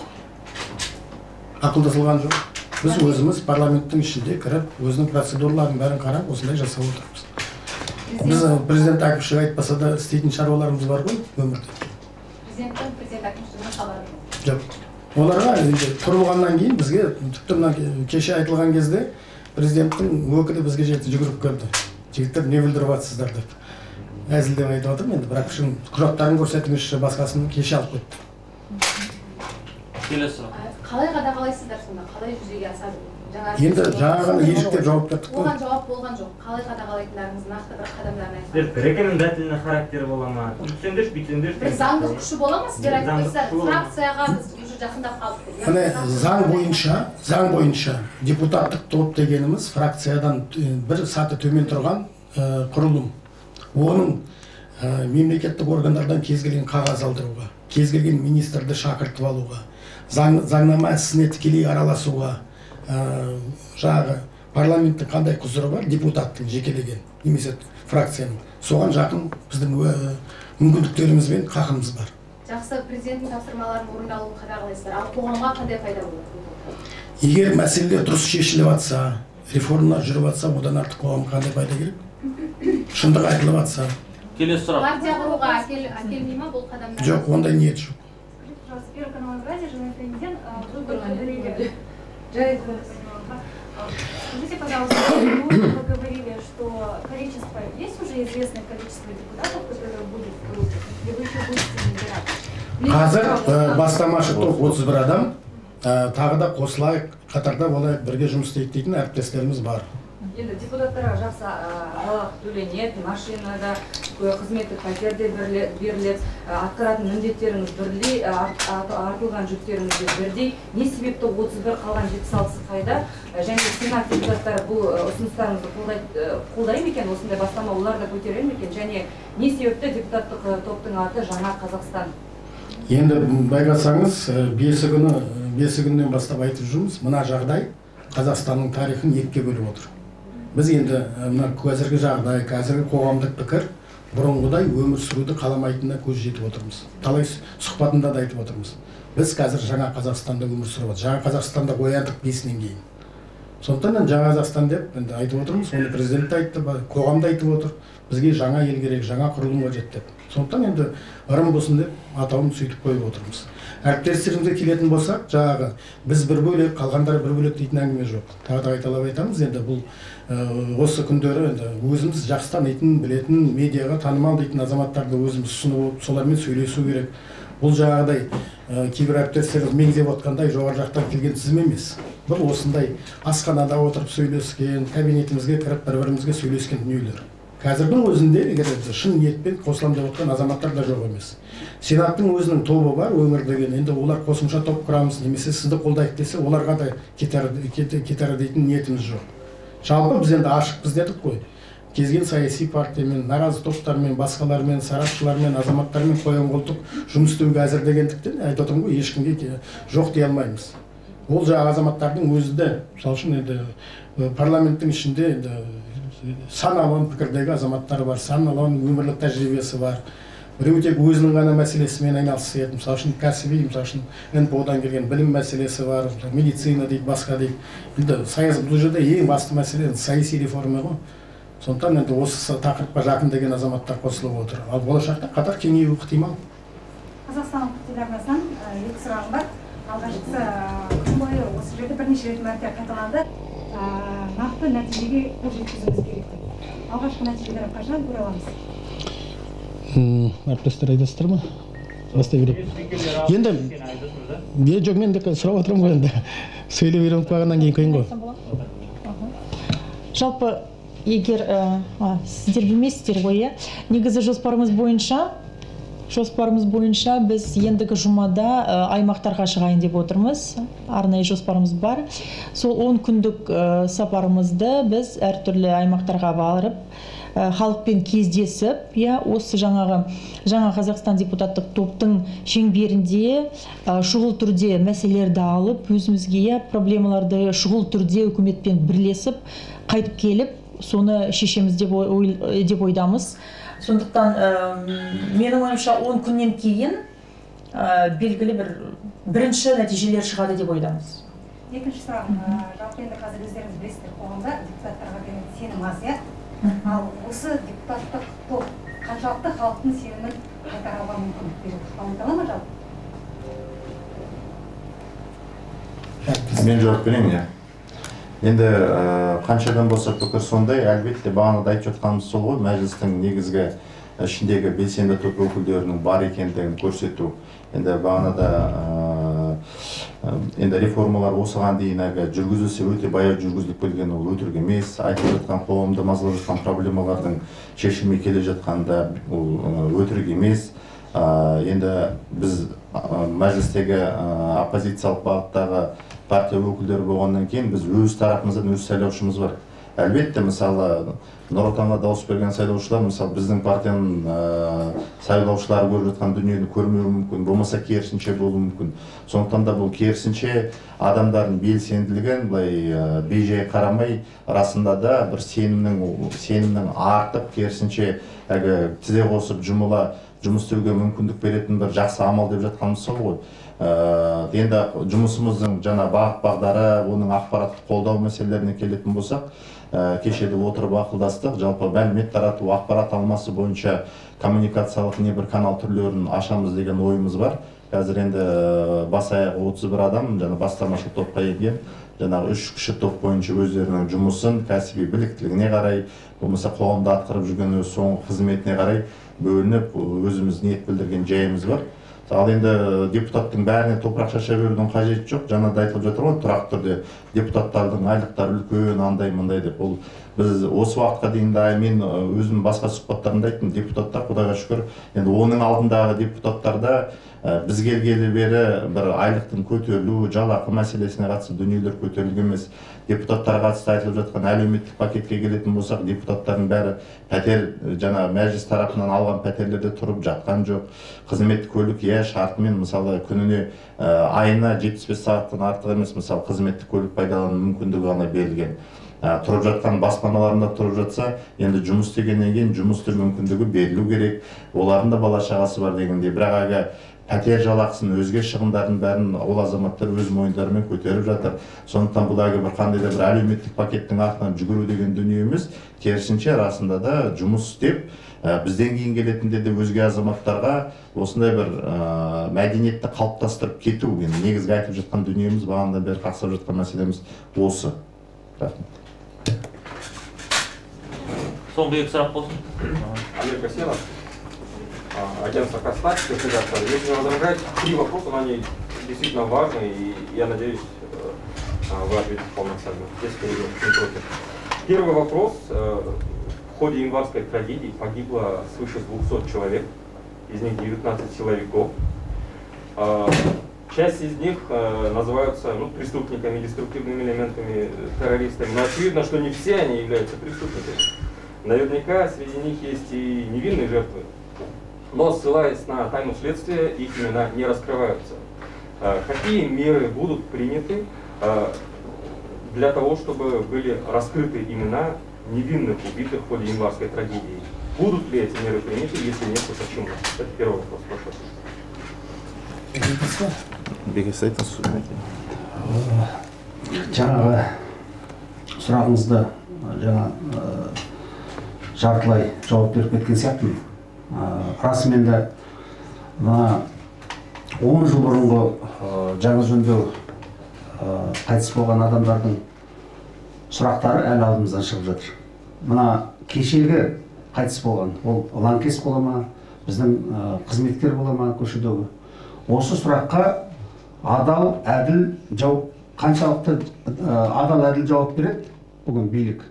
Ақылдасылған жоқ. Біз өзіміз парламенттің ішінде кіріп, өзінің процедураларын бәрін қарап, осындай жасап отырмыз. Біз президент әкімшілігі айтпаса да істейтін шаруаларымыз бар ғой өмірде. Президент әкімшілігіне хабары жоқ? Жоқ. Оларға құрылғаннан кейін бізге тіпті кеше айтылған кезде президенттің өкілі бізге жетті, жүгіріп келді. Жігіттер не білдіріп жатсыздар деп. Әзілдеп айтып отырмын енді, бірақ шын құжаттарын көрсетіңізші, басқасын кеше алып кетті. Келесі. Қалай қадағалайсыздар сонда? Қалай жүзеге асады? Енді жаңағы ежіктеп жауап бердік қой. Оған жауап болған жоқ. Қалай қадағалайтындарыңыз нақты бір қадамдарын айтыңыздар. Сіздер рекомендательный характері бола ма? Түсеңдер, бүйтсеңдер. Бір заңдық күші бола ма? Сіздер айтып тұрсыздар, фракцияға біз уже жақындап қалдық. Міне заң бойынша депутаттық топ дегеніміз фракциядан бір саты төмен тұрған құрылым. Оның мемлекеттік органдардан кез келген қағаз алдыруға, кез келген министрді шақыртып алуға, заңнама ісіне тікелей араласуға, жаңағы парламенттің қандай құзыры бар, депутаттың жекелеген немесе фракцияның, соған жақын біздің мүмкіндіктеріміз бен қақымыз бар. Жақсы, президенттің тапсырмаларын орындалуын қадағалайсыздар, ал қоғамға қандай пайда болады? Егер мәселелер дұрыс шешіліп жатса, реформалар жүріп жатса, одан артық қоғамға қандай пайда керек? Шындық айтылып жатса. Келесі сұрақ. Партия құруға әкелмей ма бұл қадамдар? Жоқ, ондай ниет жоқ. Первый канал Евразия, журналист президент. Скажите, пожалуйста, вы говорили, что количество, есть уже известное количество депутатов, которые будут в группе, или вы еще будете набирать? Қазір бастамашы топ 31 адам, тағы да қосылайық, қатарда болайық, бірге жұмыс істейік дейтін әріптестеріміз бар. Енді депутаттарға жақсы жалақы төленеді, машинада қызметтік пәтерде беріледі, атқаратын міндеттеріңіз бірдей, артылған жүктеріңіз бірдей. Не себепті 31 қалған 76-сы қайда? Және сенат депутаттары бұл ұсыныстарыңызды қолдай ма екен, осындай бастама олар да көтерер ме екен? Және не себепті депутаттық топтың аты жаңа Қазақстан? Енді байқасаңыз, бесі күннен бастап айтып жүрміз, мына жағдай Қазақстанның тарихын екіге бөліп отыр. Біз енді қазіргі жағдай, қазіргі қоғамдық пікір бұрынғыдай өмір сүруді қаламайтынына көз жетіп отырмыз. Талай сұхбатында да айтып отырмыз. Біз қазір жаңа Қазақстанда өмір сүріп отырмыз. Жаңа Қазақстанда ояндық 5-нен кейін. Сондықтан жаңа Қазақстан деп айтып отырмыз. Оны президент те айтты, қоғам да айтып отыр. Бізге жаңа ел керек, жаңа құрылым қажет деп. Сондықтан енді ырым болсын деп атауын сөйтіп қойып отырмыз. Әріптестерімізге келетін болсақ, жаңағы біз бір бөлек, қалғандары бір бөлек дейтін әңгіме жоқ. Тағы да қайталап айтамыз, енді бұл осы күндері өзіміз жақсы танитын, білетін, медиаға танымал дейтін азаматтарды өзіміз ұсынып, солармен сөйлесу керек. Бұл жаңағыдай кейбір әріптестеріміз меңзеп отқандай жоғары жақтан келген тізім емес. Бұл осындай асханада отырып сөйлескен, кабинетімізге кіріп бір-бірімізге сөйлескен дүниелер. Қазірдің өзінде егер шын ниетпен қосылам деп отқан азаматтар да жоқ емес. Сенаттың өзінің тобы бар, өмір деген. Енді олар қосымша топ құрамыз, немесе сізді қолдайық десе, оларға да кетер дейтін ниетіміз жоқ. Жалпы біз енді ашықпыз дедік қой. Кезген саяси партиямен, наразы топтармен, басқалармен, сарапшылармен, азаматтармен қойған қолтық жұмыс істеуге әзір дегендіктен айтып отырмын ғой, ешкімге жоқ дей алмаймыз. Ол жаңағы азаматтардың өзі де, мысалы үшін енді парламенттің ішінде сан алуан пікірдегі азаматтар бар, сан алуан өмірлік тәжірибесі бар. Біреу тек өзінің ғана мәселесімен айналысып еді, мысалы үшін кәсіби, мысалы үшін НПО-дан келген білім мәселесі бар, медицина дейді, басқа дейді. Енді бұл жерде ең басты мәселе саяси реформа ғой. Сондықтан енді осы тақырыпқа жақын деген азаматтар қосылып отыр. Ал болашақта қатар кеңеюі ықтимал. Қазақстан телеарнасынан екі сұрағым бар. Алғашқысы күн бойы осы жерде бірнеше рет мәрте қайталанды. Нақты нәтижеге қол жеткізуіміз керек деп. Алғашқы нәтижелерін қашан көре аламыз? Әріптестер айтасыздар ма? Бастай берейік. Енді жоқ, мен де сұрап отырмын ғой, енді сөйлеп үйреніп қалғаннан кейін қиын ғой. Жалпы егер сіздер білмейсіздер ғой, негізі жоспарымыз бойынша біз ендігі жұмада аймақтарға шығайын деп отырмыз. Арнайы жоспарымыз бар. Сол 10 күндік сапарымызды біз әртүрлі аймақтарға барып, халықпен кездесіп, осы жаңа Қазақстан депутаттық топтың шеңберінде шұғыл түрде мәселелерді алып, өзімізге проблемаларды шұғыл түрде үкіметпен бірлесіп, қайтып келіп, соны шешеміз деп ойдамыз. Сондықтан менің ойымша 10 күннен кейін белгілі бірінші нәтижелер шығады деп ойдамыз. Екінші сұрақ, жалпы енді қазір өздеріңіз білесіздер, қоғамда депутаттарға деген сенім аз, ал осы депутаттық топ қаншалықты халықтың сенімін қайтаруға мүмкіндік береді? Айта ала ма жалпы? Мен жауап берейін, Енді қаншадан болса пікір сондай, әлбетте бағанада айтып жатқанымыз сол ғой, мәжілістің негізгі ішіндегі белсенді топ өкілдерінің бар екендігін көрсету. Енді бағанада реформалар осыған дейін жүргізілсе өте баяу жүргізіліп келген, ол өтірік емес. Айтылып жатқан қоғамды мазалап жатқан проблемалардың шешілмей келе жатқанда ол өтірік емес. Енді біз мәжілістегі оппозициялық бағыттағы партия өкілдері болғаннан кейін біз өз тарапымыздан өз сайлаушымыз бар. Әлбетте, мысалы, Нұр Отанға дауыс берген сайлаушылар, мысалы, біздің партияның сайлаушылары көріп жатқан дүниені көрмеуі мүмкін, болмаса керісінше болуы мүмкін. Сондықтан да бұл керісінше адамдардың белсенділігін бей-жай қарамай, расында да бір сенімнің артып, керісінше тізе қосып жұмыс істеуге мүмкіндік беретін бір жақсы амал деп жатқанымыз сол ғой. Енді жұмысымыздың жаңа бағыт-бағдары, оның ақпараттық қолдау мәселелеріне келетін болсақ, кешеде отырып ақылдастық, жалпы мәлімет тарату, ақпарат алмасы бойынша коммуникациялық небір канал түрлерін ашамыз деген ойымыз бар. Қазір енді бас-аяғы 31 адам бастамашыл топқа енген, 3 кіші топ бойынша өздерінің жұмысын, кәсіби біліктілігіне қарай, болмаса қоғамда атқарып жүрген өз соңғы қызметіне қарай бөлініп, өзіміз ниет білдірген жайымыз бар. Ал енді депутаттың бәріне топырақ шаша берудің қажеті жоқ. Жаңада айтылып жатыр ғой, тұрақты түрде депутаттардың айлықтары үлкен, андай-мындай деп. Біз осы уақытқа дейін мен өзім басқа сұхбаттарымда айттым, депутаттар, құдайға шүкір, енді оның алдындағы депутаттарда біз келгелі бері бір айлықтың көтерілу, жалақы мәселесіне қатысты дүниелер көтерілген емес. Депутаттарға қатысты айтылып жатқан әлеуметтік пакетке келетін болсақ, депутаттардың бәрі пәтер, мәжіліс тарапынан алған пәтерлерде тұрып жатқан жоқ. Қызметтік көлік, шартымен, мысалы, күніне айына 75 сағаттан артық емес, мысалы, қызметтік көлік пайдалану мүмкіндігі ғана берілген. Тұрып жатқан баспаналарында тұрып жатса, енді жұмыс істегеннен кейін жұмыс істеу мүмкіндігі берілу керек. Олардың да бала шағасы бар дегенде, бірақ пәтер жалақысын, өзге шығындарын бәрін ол азаматтар өз мойындарымен көтеріп жатыр. Сондықтан бұл бір қандай да бір әлеуметтік пакеттің артынан жүгіру деген дүние емес, керісінше расында да жұмыс істеп, бізден кейін келетінде де өзге азаматтарға осындай бір мәдениетті қалыптастырып кету. Негізгі айтып жатқан дүниеміз, бағандан бері қақсап жатқан мәселеміз осы. Рахмет. Соңғы екі сұрақ болсын. Олег Касенов, агентство «Костач». Если не возражать, 3 вопроса, но они действительно важны, и я надеюсь, вы ответите полноценно, если не против. Первый вопрос. В ходе январской трагедии погибло свыше 200 человек, из них 19 силовиков. Часть из них называются преступниками, деструктивными элементами, террористами, но очевидно, что не все они являются преступниками. Наверняка среди них есть и невинные жертвы, но, ссылаясь на тайну следствия, их имена не раскрываются. Какие меры будут приняты для того, чтобы были раскрыты имена невинных убитых в ходе январской трагедии? Будут ли эти меры приняты, если нет, то почему? Это первый вопрос. Прошу. Жаңағы сұрағыңызды жартылай жауап беріп кеткен сияқтымын. Расымен де 10 жыл бұрынғы жаңа жөндеу қайтыс болған адамдардың сұрақтары әлі алдымыздан шығып жатыр. Мына кешегі қайтыс болған, ол лаңкес бола ма, біздің қызметкер бола ма көшедегі. Осы сұраққа адал, әділ жауап, қаншалықты адал, әділ жауап береді бүгін билік.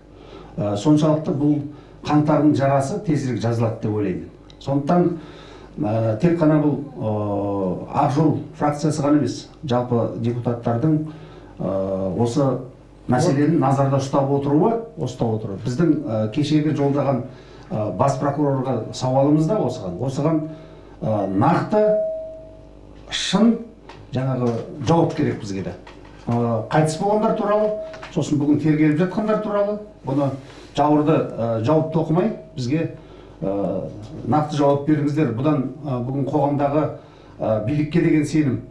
Соншалықты бұл қаңтардың жарасы тезірек жазылады деп ойлаймын. Сондықтан тек қана бұл Ақ Жол фракциясы ғана емес, жалпы депутаттардың осы мәселені назарда ұстап отыруы, біздің кешегі жолдаған бас прокурорға сауалымыз да осыған нақты, шын жаңағы жауап керек бізге де. Қайтыс болғандар туралы, сосын бүгін тергеліп жатқандар туралы, бұны жауырды жауап тоқымай бізге нақты жауап беріңіздер. Бұдан бүгін қоғамдағы билікке деген сенім,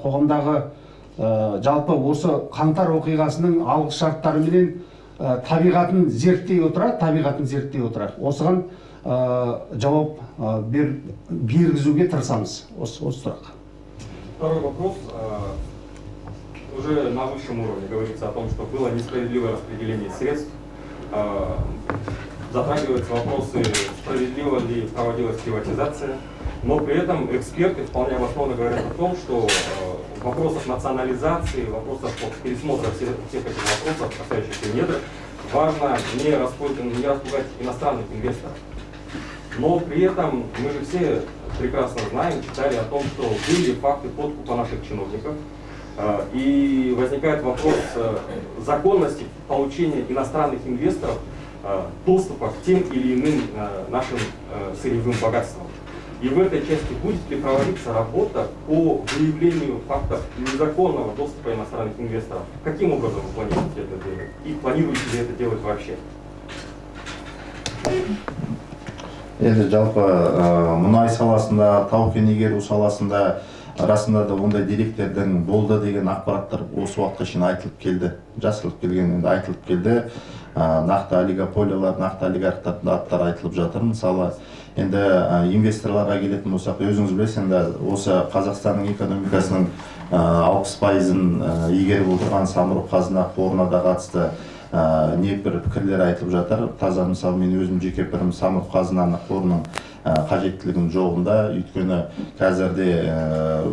қоғамдағы жалпы осы қаңтар оқиғасының алғы шарттары менен табиғатын зерттей отыра, осыған жауап бергізуге тырысамыз осы сұраққа. Второй вопрос. Уже на высшем уровне говорится о том, что было несправедливое распределение средств. Затрагиваются вопросы, справедливо ли проводилась приватизация. Но при этом эксперты вполне обоснованно говорят о том, что в вопросах национализации, в вопросах пересмотра всех этих вопросов, касающихся недр, важно не распугать иностранных инвесторов. Но при этом мы же все прекрасно знаем, читали о том, что были факты подкупа наших чиновников. И возникает вопрос законности получения иностранных инвесторов доступа к тем или иным нашим сырьевым богатствам. И в этой части будет ли проводиться работа по выявлению фактов незаконного доступа иностранных инвесторов? Каким образом вы планируете это делать? И планируете ли это делать вообще? Енді жалпы мұнай саласында, тау-кен игеру саласында расында да ондай деректердің болды деген ақпараттар осы уақытқа шейін айтылып келді. Жасырылып келген енді айтылып келді. Нақты олигополиялар, нақты олигархтардың аттары айтылып жатыр. Мысалы, енді инвесторларға келетін болсақ, өзіңіз білесіз, енді осы Қазақстанның экономикасының 60%-ын игеріп отырған Самұрық-Қазына қорына да қатысты небір пікірлер айтылып жатыр. Таза мысалы мен өзім жеке пікірім Самұрық-Қазына қорының қажеттілігінің жоғында, өйткені қазірде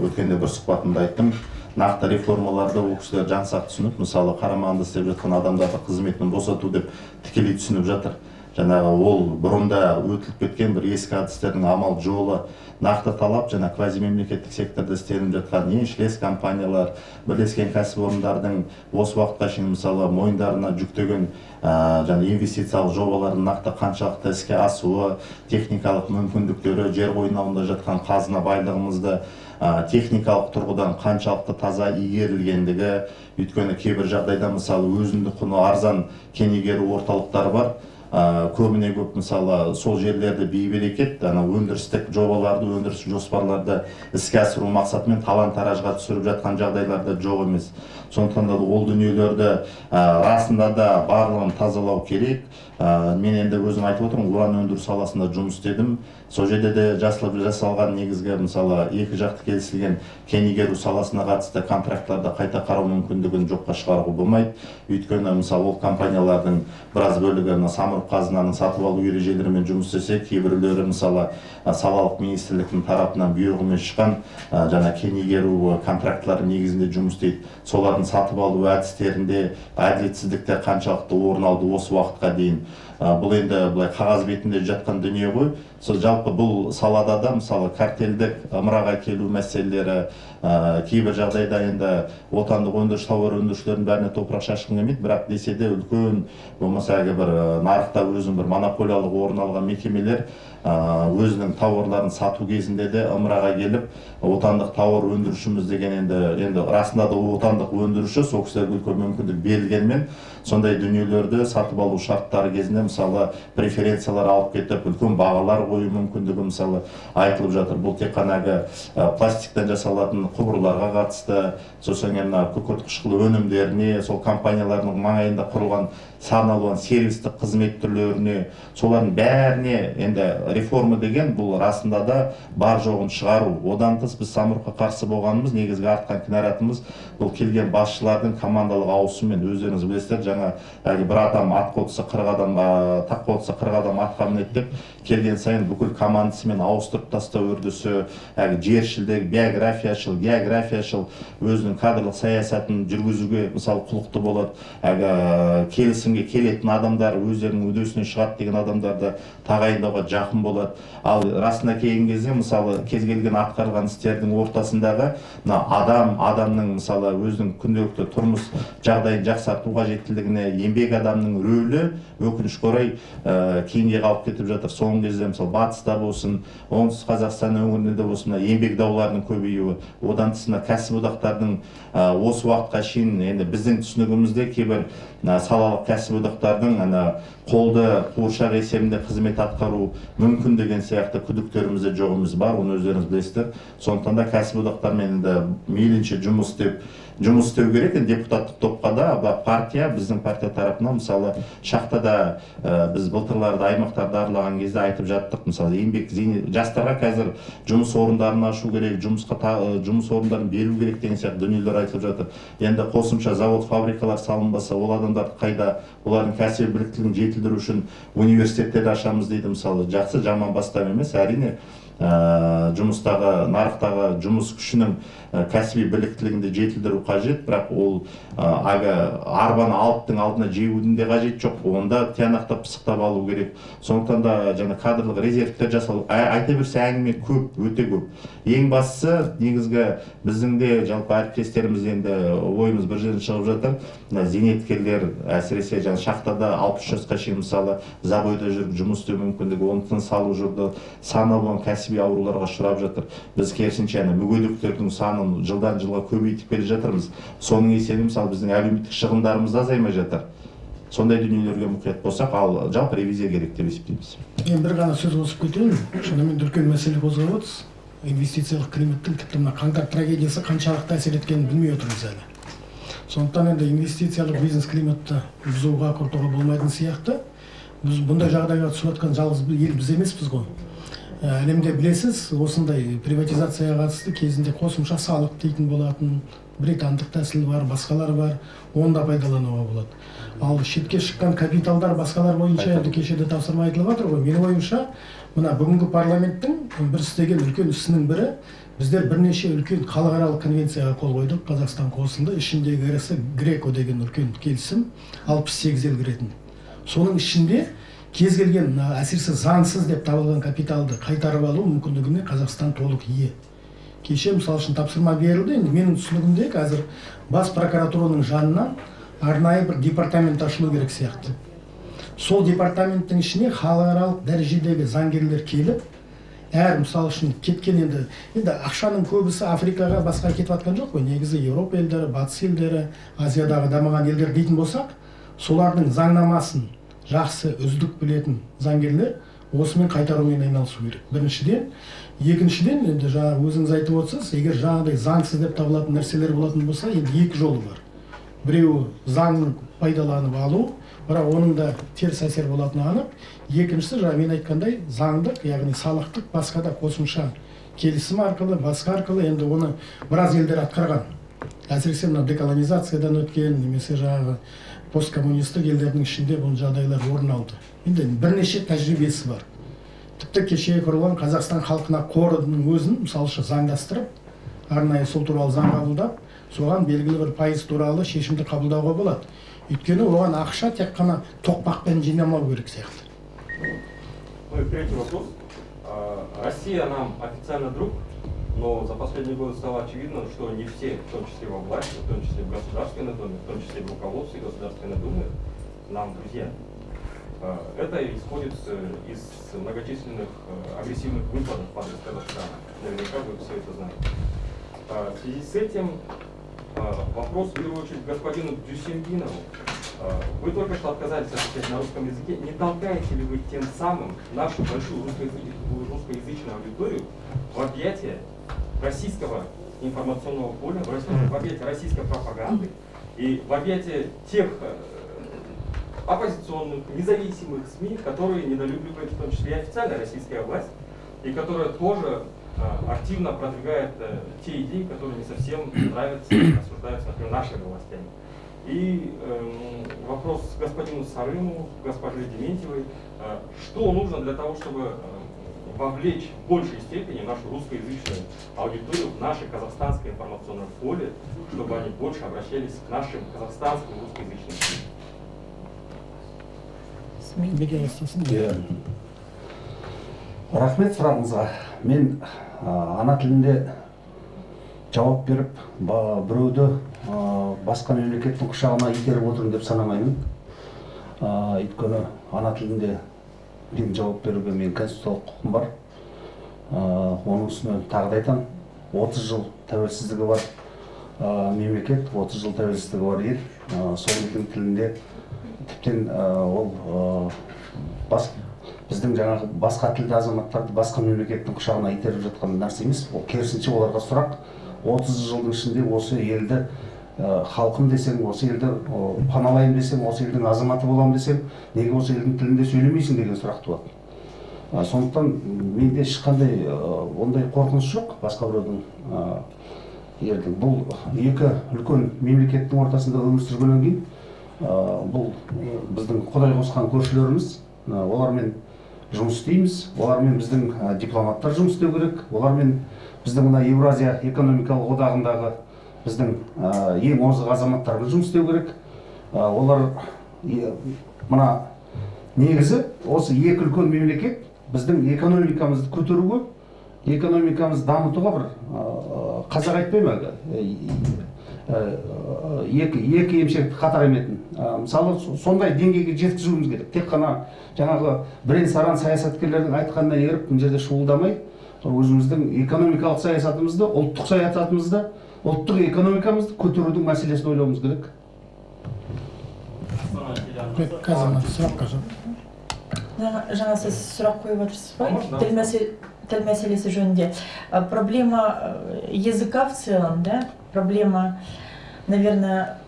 өткенде бір сұхбатымда айттым, нақты реформаларды ол кісілер жан-сақ түсініп, мысалы Қарамағында істеп жатқан адамдарды қызметінен босату деп тікелей түсініп жатыр. Жаңағы ол бұрында өтіліп кеткен бір ескі әдістердің амал жолы, нақты талап және квазимемлекеттік секторда істеліп жатқан еншілес компаниялар, бірлескен кәсіпорындардың осы уақытқа шейін мысалы мойындарына жүктеген және инвестициялық жобалардың нақты қаншалықты іске асуы, техникалық мүмкіндіктері, жер қойнауында жатқан қазына байлығымызды техникалық тұрғыдан қаншалықты таза игерілгендігі, өйткені кейбір жағдайда мысалы өзіндік құны арзан кен игеру орталықтары бар. Көбіне көп мысалы сол жерлерді бейберекет өндірістік жобаларды, өндірістік жоспарларды іске асыру мақсатымен талан-таражға түсіріп жатқан жағдайларда жоқ емес. Сондықтан да ол дүниелерді расында да барлығын тазалау керек. Мен енді өзім айтып отырмын, уран өндіру саласында жұмыс істедім. Сол жерде де жасалған негізгі мысалы екі жақты келісілген кен игеру саласына қатысты контракттарды қайта қарау мүмкіндігін жоққа шығаруға болмайды. Өйткені мысалы ол компаниялардың біраз бөлігі Самұрық-Қазынаның сатып алу ережелерімен жұмыс істесе, кейбіреулері мысалы салалық министрліктің тарапынан бұйрығымен шыққан жаңа кен игеру контрактлары негізінде жұмыс істейді. Солардың сатып алу әдістерінде әділетсіздікте қаншалықты орын алды осы уақытқа дейін. Бұл енді былай қағаз бетінде жатқан дүние ғой. Сол жалпы бұл салада да мысалы картельдік ымыраға келу мәселелері, кейбір жағдайда енді отандық өндіріш тауар өндірушілердің бәріне топырақ шашқым келмейді, бірақ десе де үлкен болмаса бір нарықта өзінің бір монополиялық орын алған мекемелер өзінің тауарларын сату кезінде де ымыраға келіп, отандық тауар өндірушіміз деген енді расында да отандық өндіруші, сол кісілерге үлкен мүмкіндік берілгенмен, сондай дүниелерді сатып алу шарттары кезінде мысалы преференциялар алып кетіп, үлкен бағалар қою мүмкіндігі мысалы айтылып жатыр. Бұл тек қана пластиктен жасалатын құбырларға қатысты, сосын күкірт қышқыл өнімдеріне, сол компаниялардың маңайында құрылған сан алуан сервистік қызмет түрлеріне, солардың бәріне енді реформа деген бұл расында да бар жоғын шығару. Одан тыс біз самұрыққа қарсы болғанымыз, негізгі артқан кінәратымыз бұл келген басшылардың командалық ауысыммен. Өздеріңіз білесіздер, жаңа бір адам ат қотса 40 адам, тақ қотса 40 адам атқа мінеді деп келген сайын бүкіл командасымен ауыстырып тастау үрдісі, жершілдік, биографияшыл, географияшыл өзінің кадрлық саясатын жүргізуге мысалы құлықты болады. Келісімге келетін адамдар өздерінің үдесіне шығады деген адамдарды тағайындауға жақын болады. Ал расына келген кезде мысалы кез келген атқарған істердің ортасындағы адамның мысалы өзінің күнделікті тұрмыс жағдайын жақсарту қажеттілігіне еңбек адамның рөлі өкінішке орай кейінге қалып кетіп жатыр. Соңғы кезде мысалы батыста болсын, оңтүстік Қазақстан өңірінде болсын, еңбек дауларының көбеюі, одан тыс кәсіподақтардың осы уақытқа шейін енді біздің түсінігімізде кейбір салалық кәсіподақтардың қолды қуыршақ есебінде қызмет атқару мүмкін деген сияқты күдіктеріміз де жоғымыз бар, оны өздеріңіз білесіздер. Сондықтан да кәсіподақтармен мейлінше жұмыс істеу керек. Депутаттық топқа да партия, біздің партия тарапынан мысалы шахтада біз былтырларды аймақтарды аралаған кезде айтып жаттық. Мысалы еңбек жастарға қазір жұмыс орындарын ашу керек, жұмыс орындарын беру керек деген сияқты дүниелер айтылып жатыр. Енді қосымша завод, фабрикалар салынбаса, ол адамдарды қайда, олардың кәсіби біліктілігін жетілдіру үшін университеттерді ашамыз дейді. Мысалы жақсы, жаман бастам емес, әрине жұмыстағы, нарықтағы жұмыс күшінің кәсіби біліктілігінде жетілдіру қажет, бірақ ол арбаны алыптың алдына жеудің де қажет жоқ, онда тиянақтап пысықтап алу керек. Сондықтан да жаңа кадрлық резервтер жасалу, айта берсе әңгіме көп, өте көп. Ең бастысы негізгі біздің де жалпы әріптестеріміз енді ойымыз бір жерден шығып жатыр. Зейнеткерлер әсіресе жаңа шахтада 60 жасқа шейін мысалы заводта жүріп жұмыс істеу мүмкіндігі, оны тыныс алу жолда сан алуан кәсіби ауруларға ұшырап жатыр. Біз керісінше мүгедектердің санын жылдан жылға көбейтіп келе жатырмыз. Соның есебінен мысалы біздің әлеуметтік шығындарымыз азаймай жатыр. Сондай дүниелерге мұқият болсақ, ал жалпы ревизия керек деп есептейміз. Мен бір ғана сөз қосып кетейін. Шынымен үлкен мәселе қозғап отырсыз. Инвестициялық климаттың тіпті мына қаңтар трагедиясы қаншалықты әсер еткенін білмей отырмыз әлі. Сондықтан енді инвестициялық бизнес климатты бұзуға, құртуға болмайтын сияқты. Біз бұндай жағдайға түсіп жатқан жалғыз ел біз емеспіз ғой. Әлемде білесіз, осындай приватизацияға қатысты кезінде қосымша салық дейтін болатын, британдық тәсіл бар, басқалар бар, оны да пайдалануға болады. Ал шетке шыққан капиталдар басқалар бойынша енді кешеде тапсырма айтылып жатыр ғой. Менің ойымша, мына бүгінгі парламенттің бір істеген үлкен ісінің бірі, біздер бірнеше үлкен халықаралық конвенцияға қол қойдық, Қазақстан қосылды. Ішіндегі ірісі Греко деген үлкен келісім, 68 ел кіретін. Соның ішінде кез келген әсіресе заңсыз деп табылған капиталды қайтарып алу мүмкіндігіне Қазақстан толық ие. Кеше мысалы үшін тапсырма берілді. Енді менің түсінігімде қазір бас прокуратураның жанынан арнайы бір департамент ашылу керек сияқты. Сол департаменттің ішіне халықаралық дәрежедегі заңгерлер келіп, әр мысалы үшін кеткен енді ақшаның көбісі Африкаға басқа кетіп жатқан жоқ қой. Негізі Еуропа елдері, батыс елдері, Азиядағы дамыған елдер дейтін болсақ, солардың заңнамасын жақсы үздік білетін заңгерлер осымен қайтарумен айналысу керек. Біріншіден, екіншіден енді жаңа өзіңіз айтып отырсыз, егер жаңағыдай заңсыз деп табылатын нәрселер болатын болса, енді екі жолы бар. Біреуі заңын пайдаланып алу, бірақ оның да теріс әсер болатыны анық. Екіншісі жаңа мен айтқандай заңдық, яғни салықтық басқа да қосымша келісім арқылы, басқа арқылы енді оны біраз елдер атқарған. Әсіресе мына деколонизациядан өткен, немесе жаңағы посткоммунистік елдердің ішінде бұл жағдайлар орын алды. Енді бірнеше тәжірибесі бар. Тіпті кеше құрылған Қазақстан халқына қорының өзін мысалы үшін заңдастырып, арнайы сол туралы заң қабылдап, соған белгілі бір пайыз туралы шешімді қабылдауға болады. Өйткені оған ақша тек қана тоқпақпен жинамау керек сияқты. Ну и третий вопрос. Россия нам официально друг, но за последние годы стало очевидно, что не все, в том числе во власти, в том числе в Государственной Думе, в том числе в руководстве Государственной Думы, нам друзья. Это исходит из многочисленных агрессивных выпадов в адрес Казахстана. Наверняка вы все это знаете. В связи с этим вопрос, в первую очередь, к господину Дюсембинову. Вы только что отказались отвечать на русском языке. Не толкаете ли вы тем самым нашу большую русскоязычную аудиторию в объятия российского информационного поля, в объятии российской пропаганды и в объятии тех оппозиционных, независимых СМИ, которые недолюбливает в том числе и официальная российская власть, и которая тоже активно продвигает те идеи, которые не совсем нравятся, осуждаются, например, нашими властями. И вопрос господину Сарыму, госпоже Дементьевой, что нужно для того, чтобы вовлечь в большей степени нашу русскоязычную аудиторию в наше казахстанское информационное поле, чтобы они больше обращались к нашим казахстанским русскоязычным СМИ. Рахмет сұрағыңызға. Мен ана тілінде жауап беріп, біреуді басқа мемлекеттің құшағына итеріп отырмын деп санамаймын. Өйткені ана тілінде жауап беруге мен конституциялық құқым бар. Оның үстіне тағы да айтамын, 30 жыл тәуелсіздігі бар мемлекет, 30 жыл тәуелсіздігі бар ел. Сол елдің тілінде тіптен ол біздің жаңағы басқа тілді азаматтарды басқа мемлекеттің құшағына итеріп жатқан нәрсе емес. Ол керісінше оларға сұрақ, 30 жылдың ішінде осы елді халқым десең, осы елді паналайым десең, осы елдің азаматы болам десең, неге осы елдің тілінде сөйлемейсің деген сұрақ туады. Сондықтан менде ешқандай ондай қорқыныш жоқ басқа біреудің елдің. Бұл екі үлкен мемлекеттің ортасында өмір сүргеннен кейін бұл біздің құдай қосқан көршілеріміз, олармен жұмыс істейміз, олармен біздің дипломаттар жұмыс істеу керек, олармен біздің мына Еуразия экономикалық одағындағы біздің ең озық азаматтармен жұмыс істеу керек. Олар мына негізі осы екі үлкен мемлекет біздің економикамызды көтеруге, экономикамызды дамытуға бір қазақ айтпай ма? Екі емшекті қатар еметін. Мысалы, сондай деңгейге жеткізуіміз керек. Тек қана жаңағы бірен-саран саясаткерлердің айтқанына еріп, бұл жерде шуылдамай, өзіміздің экономикалық саясатымызды, ұлттық саясатымызды, ұлттық экономикамызды көтерудің мәселесін ойлауымыз керек. Жаңа сіз сұрақ қойып отырсыз ғой, тіл мәселесі жөнінде. Проблема языка в целом, да? Проблема, наверное,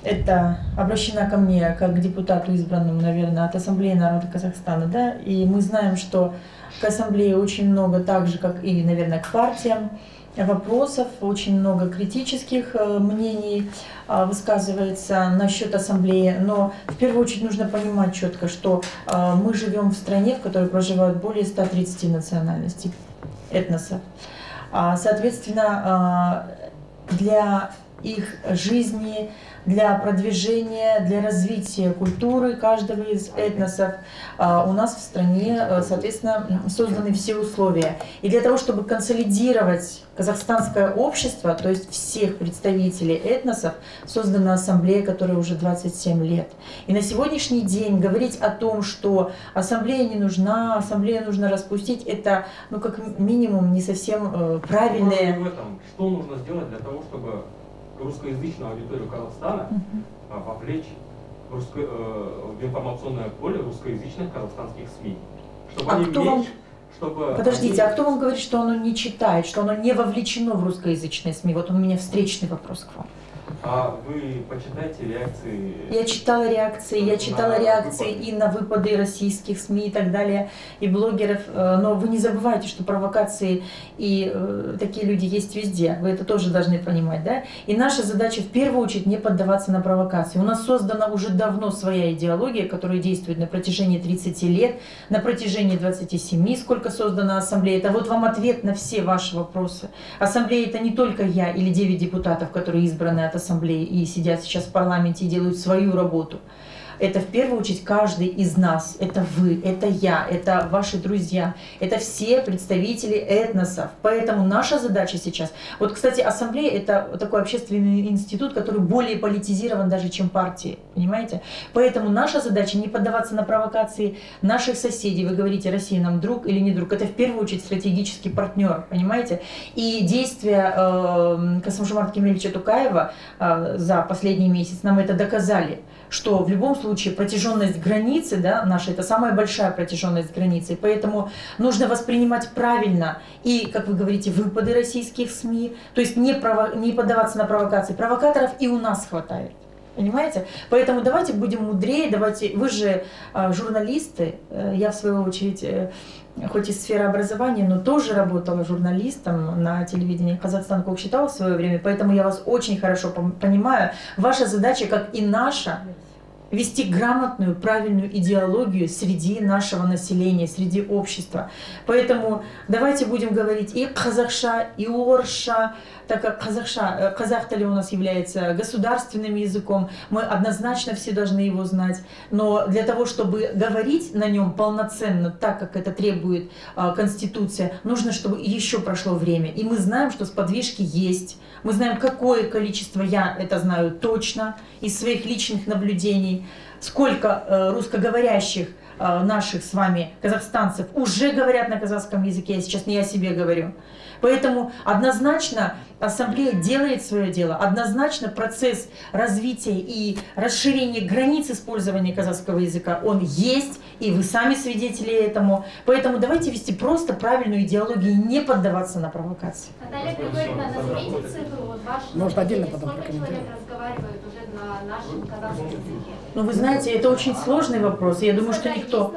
это обращена ко мне как к депутату избранному, наверное, от Ассамблеи народа Казахстана, да? И мы знаем, что к Ассамблее очень много, так же, как и, наверное, к партиям, вопросов, очень много критических мнений высказывается насчет Ассамблеи, но в первую очередь нужно понимать четко, что мы живем в стране, в которой проживают более 130 национальностей, этносов. Соответственно, для их жизни, для продвижения, для развития культуры каждого из этносов у нас в стране, соответственно, созданы все условия. И для того, чтобы консолидировать казахстанское общество, то есть всех представителей этносов, создана ассамблея, которая уже 27 лет. И на сегодняшний день говорить о том, что ассамблея не нужна, ассамблею нужно распустить, это, ну, как минимум, не совсем правильное. Что нужно сделать для того, чтобы русскоязычную аудиторию Казахстана вовлечь в информационное поле русскоязычных казахстанских СМИ? Чтобы Подождите, а кто вам говорит, что оно не читает, что оно не вовлечено в русскоязычные СМИ? Вот у меня встречный вопрос к вам. А вы почитаете реакции? Я читала реакции и на выпады российских СМИ и так далее, и блогеров, но вы не забывайте, что провокации и такие люди есть везде, вы это тоже должны понимать, да? И наша задача в первую очередь не поддаваться на провокации. У нас создана уже давно своя идеология, которая действует на протяжении 30 лет, на протяжении 27, сколько создана ассамблея. Это вот вам ответ на все ваши вопросы. Ассамблея — это не только я или 9 депутатов, которые избраны от ассамблеи и сидят сейчас в парламенте и делают свою работу. Это в первую очередь каждый из нас. Это вы, это я, это ваши друзья, это все представители этносов. Поэтому наша задача сейчас... Вот, кстати, ассамблея — это такой общественный институт, который более политизирован даже, чем партии. Понимаете? Поэтому наша задача не поддаваться на провокации наших соседей. Вы говорите, Россия нам друг или не друг. Это в первую очередь стратегический партнер. Понимаете? И действия Касым-Жомарта Кемелевича Токаева за последний месяц нам это доказали, что в любом случае протяженность границы, да, нашей, это самая большая протяженность границы, поэтому нужно воспринимать правильно и, как вы говорите, выпады российских СМИ, то есть не поддаваться на провокации. Провокаторов и у нас хватает. Понимаете? Поэтому давайте будем мудрее, давайте, вы же журналисты, я в свою очередь, хоть из сферы образования, но тоже работала журналистом на телевидении Казахстан Кокшетау в свое время, поэтому я вас очень хорошо понимаю. Ваша задача, как и наша, вести грамотную, правильную идеологию среди нашего населения, среди общества. Поэтому давайте будем говорить и казахша, и орша, так как казах тілі у нас является государственным языком, мы однозначно все должны его знать. Но для того, чтобы говорить на нем полноценно, так как это требует Конституция, нужно, чтобы еще прошло время. И мы знаем, что сподвижки есть. Мы знаем, какое количество, я это знаю точно, из своих личных наблюдений, сколько русскоговорящих наших с вами казахстанцев уже говорят на казахском языке, я сейчас не о себе говорю. Поэтому однозначно Ассамблея делает свое дело, однозначно процесс развития и расширения границ использования казахского языка, он есть, и вы сами свидетели этому. Поэтому давайте вести просто правильную идеологию и не поддаваться на провокации. Наталья Григорьевна, назовите цифру, вот вашу, может, отдельно потом сколько человек разговаривает уже на нашем казахском языке? Ну, вы знаете, это очень сложный вопрос. Я думаю, что никто...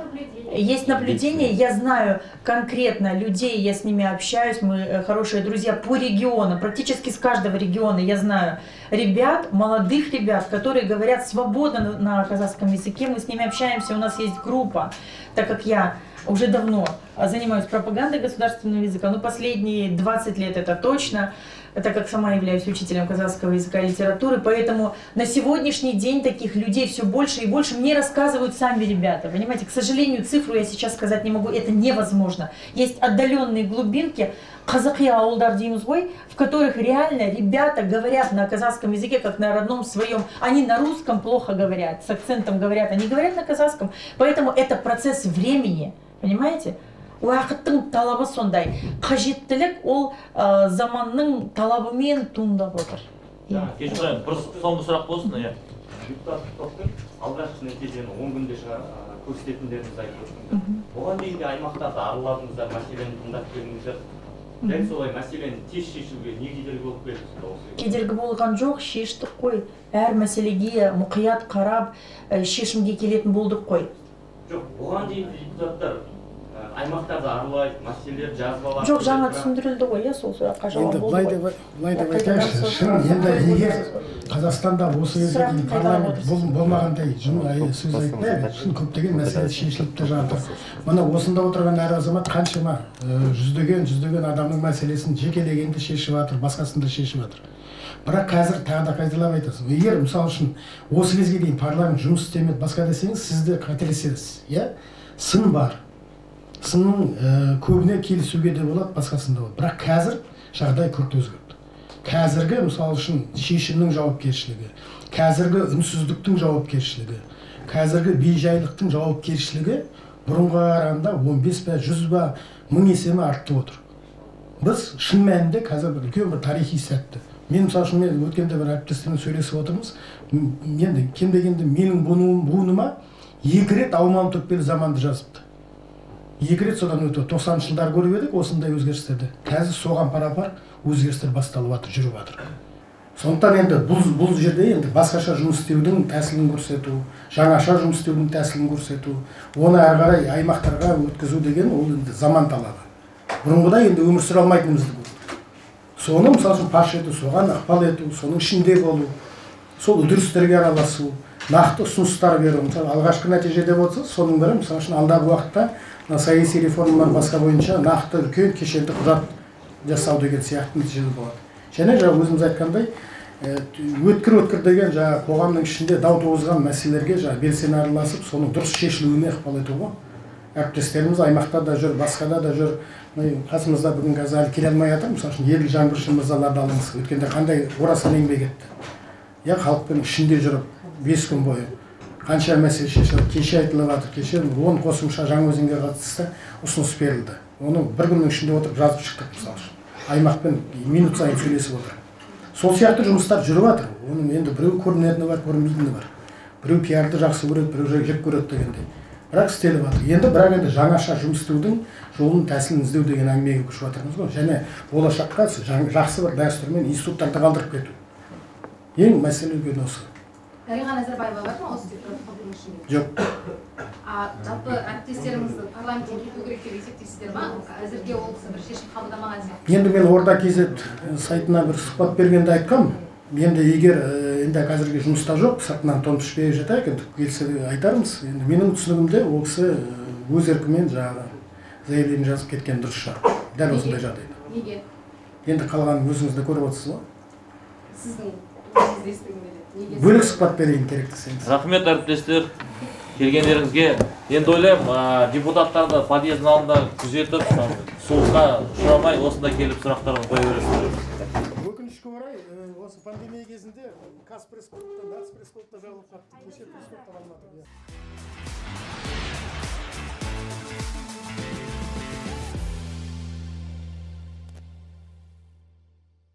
Есть наблюдения, я знаю конкретно людей, я с ними общаюсь, мы хорошие друзья по регионам, практически с каждого региона я знаю ребят, молодых ребят, которые говорят свободно на казахском языке, мы с ними общаемся, у нас есть группа, так как я уже давно занимаюсь пропагандой государственного языка, но последние 20 лет это точно, так как сама являюсь учителем казахского языка и литературы, поэтому на сегодняшний день таких людей все больше и больше. Мне рассказывают сами ребята, понимаете, к сожалению, цифру я сейчас сказать не могу, это невозможно. Есть отдаленные глубинки, казахи ауылдар дейміз ғой, в которых реально ребята говорят на казахском языке, как на родном своем. Они на русском плохо говорят, с акцентом говорят, они говорят на казахском. Поэтому это процесс времени, понимаете? Уақыттың талабы сондай. Қажеттілік ол заманның талабымен туындап отыр. Кешір қойын, бір соңғы сұрақ болсын, иә. Депутаттық топтың алғашқы нәтижені 10 күнде көрсететіндеріңізді айтып отырсыңыздар. Оған дейін де аймақтарды араладыңыздар, мәселені тыңдап келдіңіздер. Дәл солай мәселені тез шешуге не кедергі болып келді сонда осы? Кедергі болған жоқ, шештік қой. Әр мәселеге мұқият қарап, шешімге келетін болдық қой. Жоқ, оған дейін депутаттар аймақтарды аралайды, мәселелер жазып алады. Жоқ, жаңа түсіндірілді ғой, сол сұраққа жауап болды ғой. Былай деп айтайықшы, шын енді егер Қазақстанда осы кезге дейін парламент болмағандай сөз айтпай, шын көптеген мәселе шешіліп те жатыр. Мына осында отырған әр азамат қаншама жүздеген адамның мәселесін жекелегенде шешіп жатыр, басқасын да шешіп жатыр. Бірақ қазір тағы да қайталап айтасың. Егер мысалы үшін осы кезге дейін парламент жұмыс істемеді, басқа десеңіз, сіз де қателесесіз. Сын бар. Сынның көбіне келісуге де болады, басқасында болады. Бірақ қазір жағдай күрт өзгерді. Қазіргі, мысалы үшін, шешімнің жауапкершілігі, қазіргі үнсіздіктің жауапкершілігі, қазіргі бейжайлықтың жауапкершілігі бұрынға қарағанда 15 ба, 100 ба, 1000 есе артып отыр. Біз шын мәнінде қазір үлкен бір тарихи сәтті. Мен мысалы үшін өткенде бір әріптестермен сөйлесіп отырмыз. Енді кем дегенде менің буыныма 2 рет Ауман Төкпелі заманды жазыпты. 2 рет содан өтіп 90-шы жылдар көріп едік осындай өзгерістерді. Қазір соған пара-пар өзгерістер басталып жатыр, жүріп жатыр. Сондықтан енді бұл жерде енді басқаша жұмыс істеудің тәсілін көрсету, жаңаша жұмыс істеудің тәсілін көрсету, оны ары қарай аймақтарға өткізу деген ол енді заман талабы. Бұрынғыдай енді өмір сүре алмайтынымызды көрдік. Соны мысалы үшін паш ету, соған ықпал ету, соның ішінде болу, сол үдерістерге араласу, нақты ұсыныстар беру. Мысалы алғашқы нәтижеде болса, соның бірі мысалы үшін алдағы уақытта саяси реформалар басқа бойынша нақты үлкен кешенді құжат жасау деген сияқты нәтижелер болады. Және жаңа өзіміз айтқандай, өткір деген жаңа қоғамның ішінде дау туғызған мәселелерге жаңа белсене араласып, соның дұрыс шешілуіне ықпал ету ғой. Әріптестеріміз аймақта да жүр, басқада да жүр. Қасымызда бүгін қазір келе алмай жатыр. Мысалы үшін Еділ Жаңбыршин мырзаларды алыңыз. Өткенде қандай орасан еңбек етті. Халықпен ішінде жүріп 5 күн бойы қанша мәселе шешілді, кеше айтылып жатыр. Кеше 10 қосымша Жаңаөзенге қатысты ұсыныс берілді. Оны бір күннің ішінде отырып жазып шықтық мысалы үшін. Аймақпен минут сайын сөйлесіп отыр. Сол сияқты жұмыстар жүріп жатыр. Оның енді біреу көрінетіні бар, көрінбейтіні бар. Біреу пиарды жақсы көреді, біреу жек көреді дегендей. Бірақ істеліп жатыр. Енді бірақ енді жаңаша жұмыс істеудің жолын тәсілін іздеу деген әңгімеге көшіп жатырмыз ғой. Және болашаққа жақсы бір дәстүрмен институттарды қалдырып кету. Ең мәселе үлкен осы. Дариға Назарбаева бар ма осы депутаттардың ішінде? Жоқ. Жалпы әріптестеріңізді парламентке кету керек деп есептейсіздер ма? Әзірге ол кісі бір шешім қабылдамаған сияқты. Енді мен Орда KZ сайтына бір сұхбат бергенде айтқам. Енді егер енді қазіргі жұмыста жоқ, сыртынан тон пішпей жатайық, енді келсе айтармыз. Енді менің түсінігімде ол кісі өз еркімен жаңағы заявление жазып кеткен дұрыс шығар. Дәл осындай жағдайда. Неге? Енді қалғанын өзіңіз де көріп отырсыз ғой. Сіздің өзіңізді естігім келеді. Бөлек сұхбат берейін керек десеңіз. Рахмет әріптестер келгендеріңізге. Енді ойлаймын, депутаттарды подъездің алдында күзетіп, суыққа ұшырамай осында келіп сұрақтарын қоя бересіздер. Өкінішке орай, осы пандемия кезінде Қазпресс-клубта, Нацпресс-клубта жабылып қалды. Неше пресс-клубтар алмады.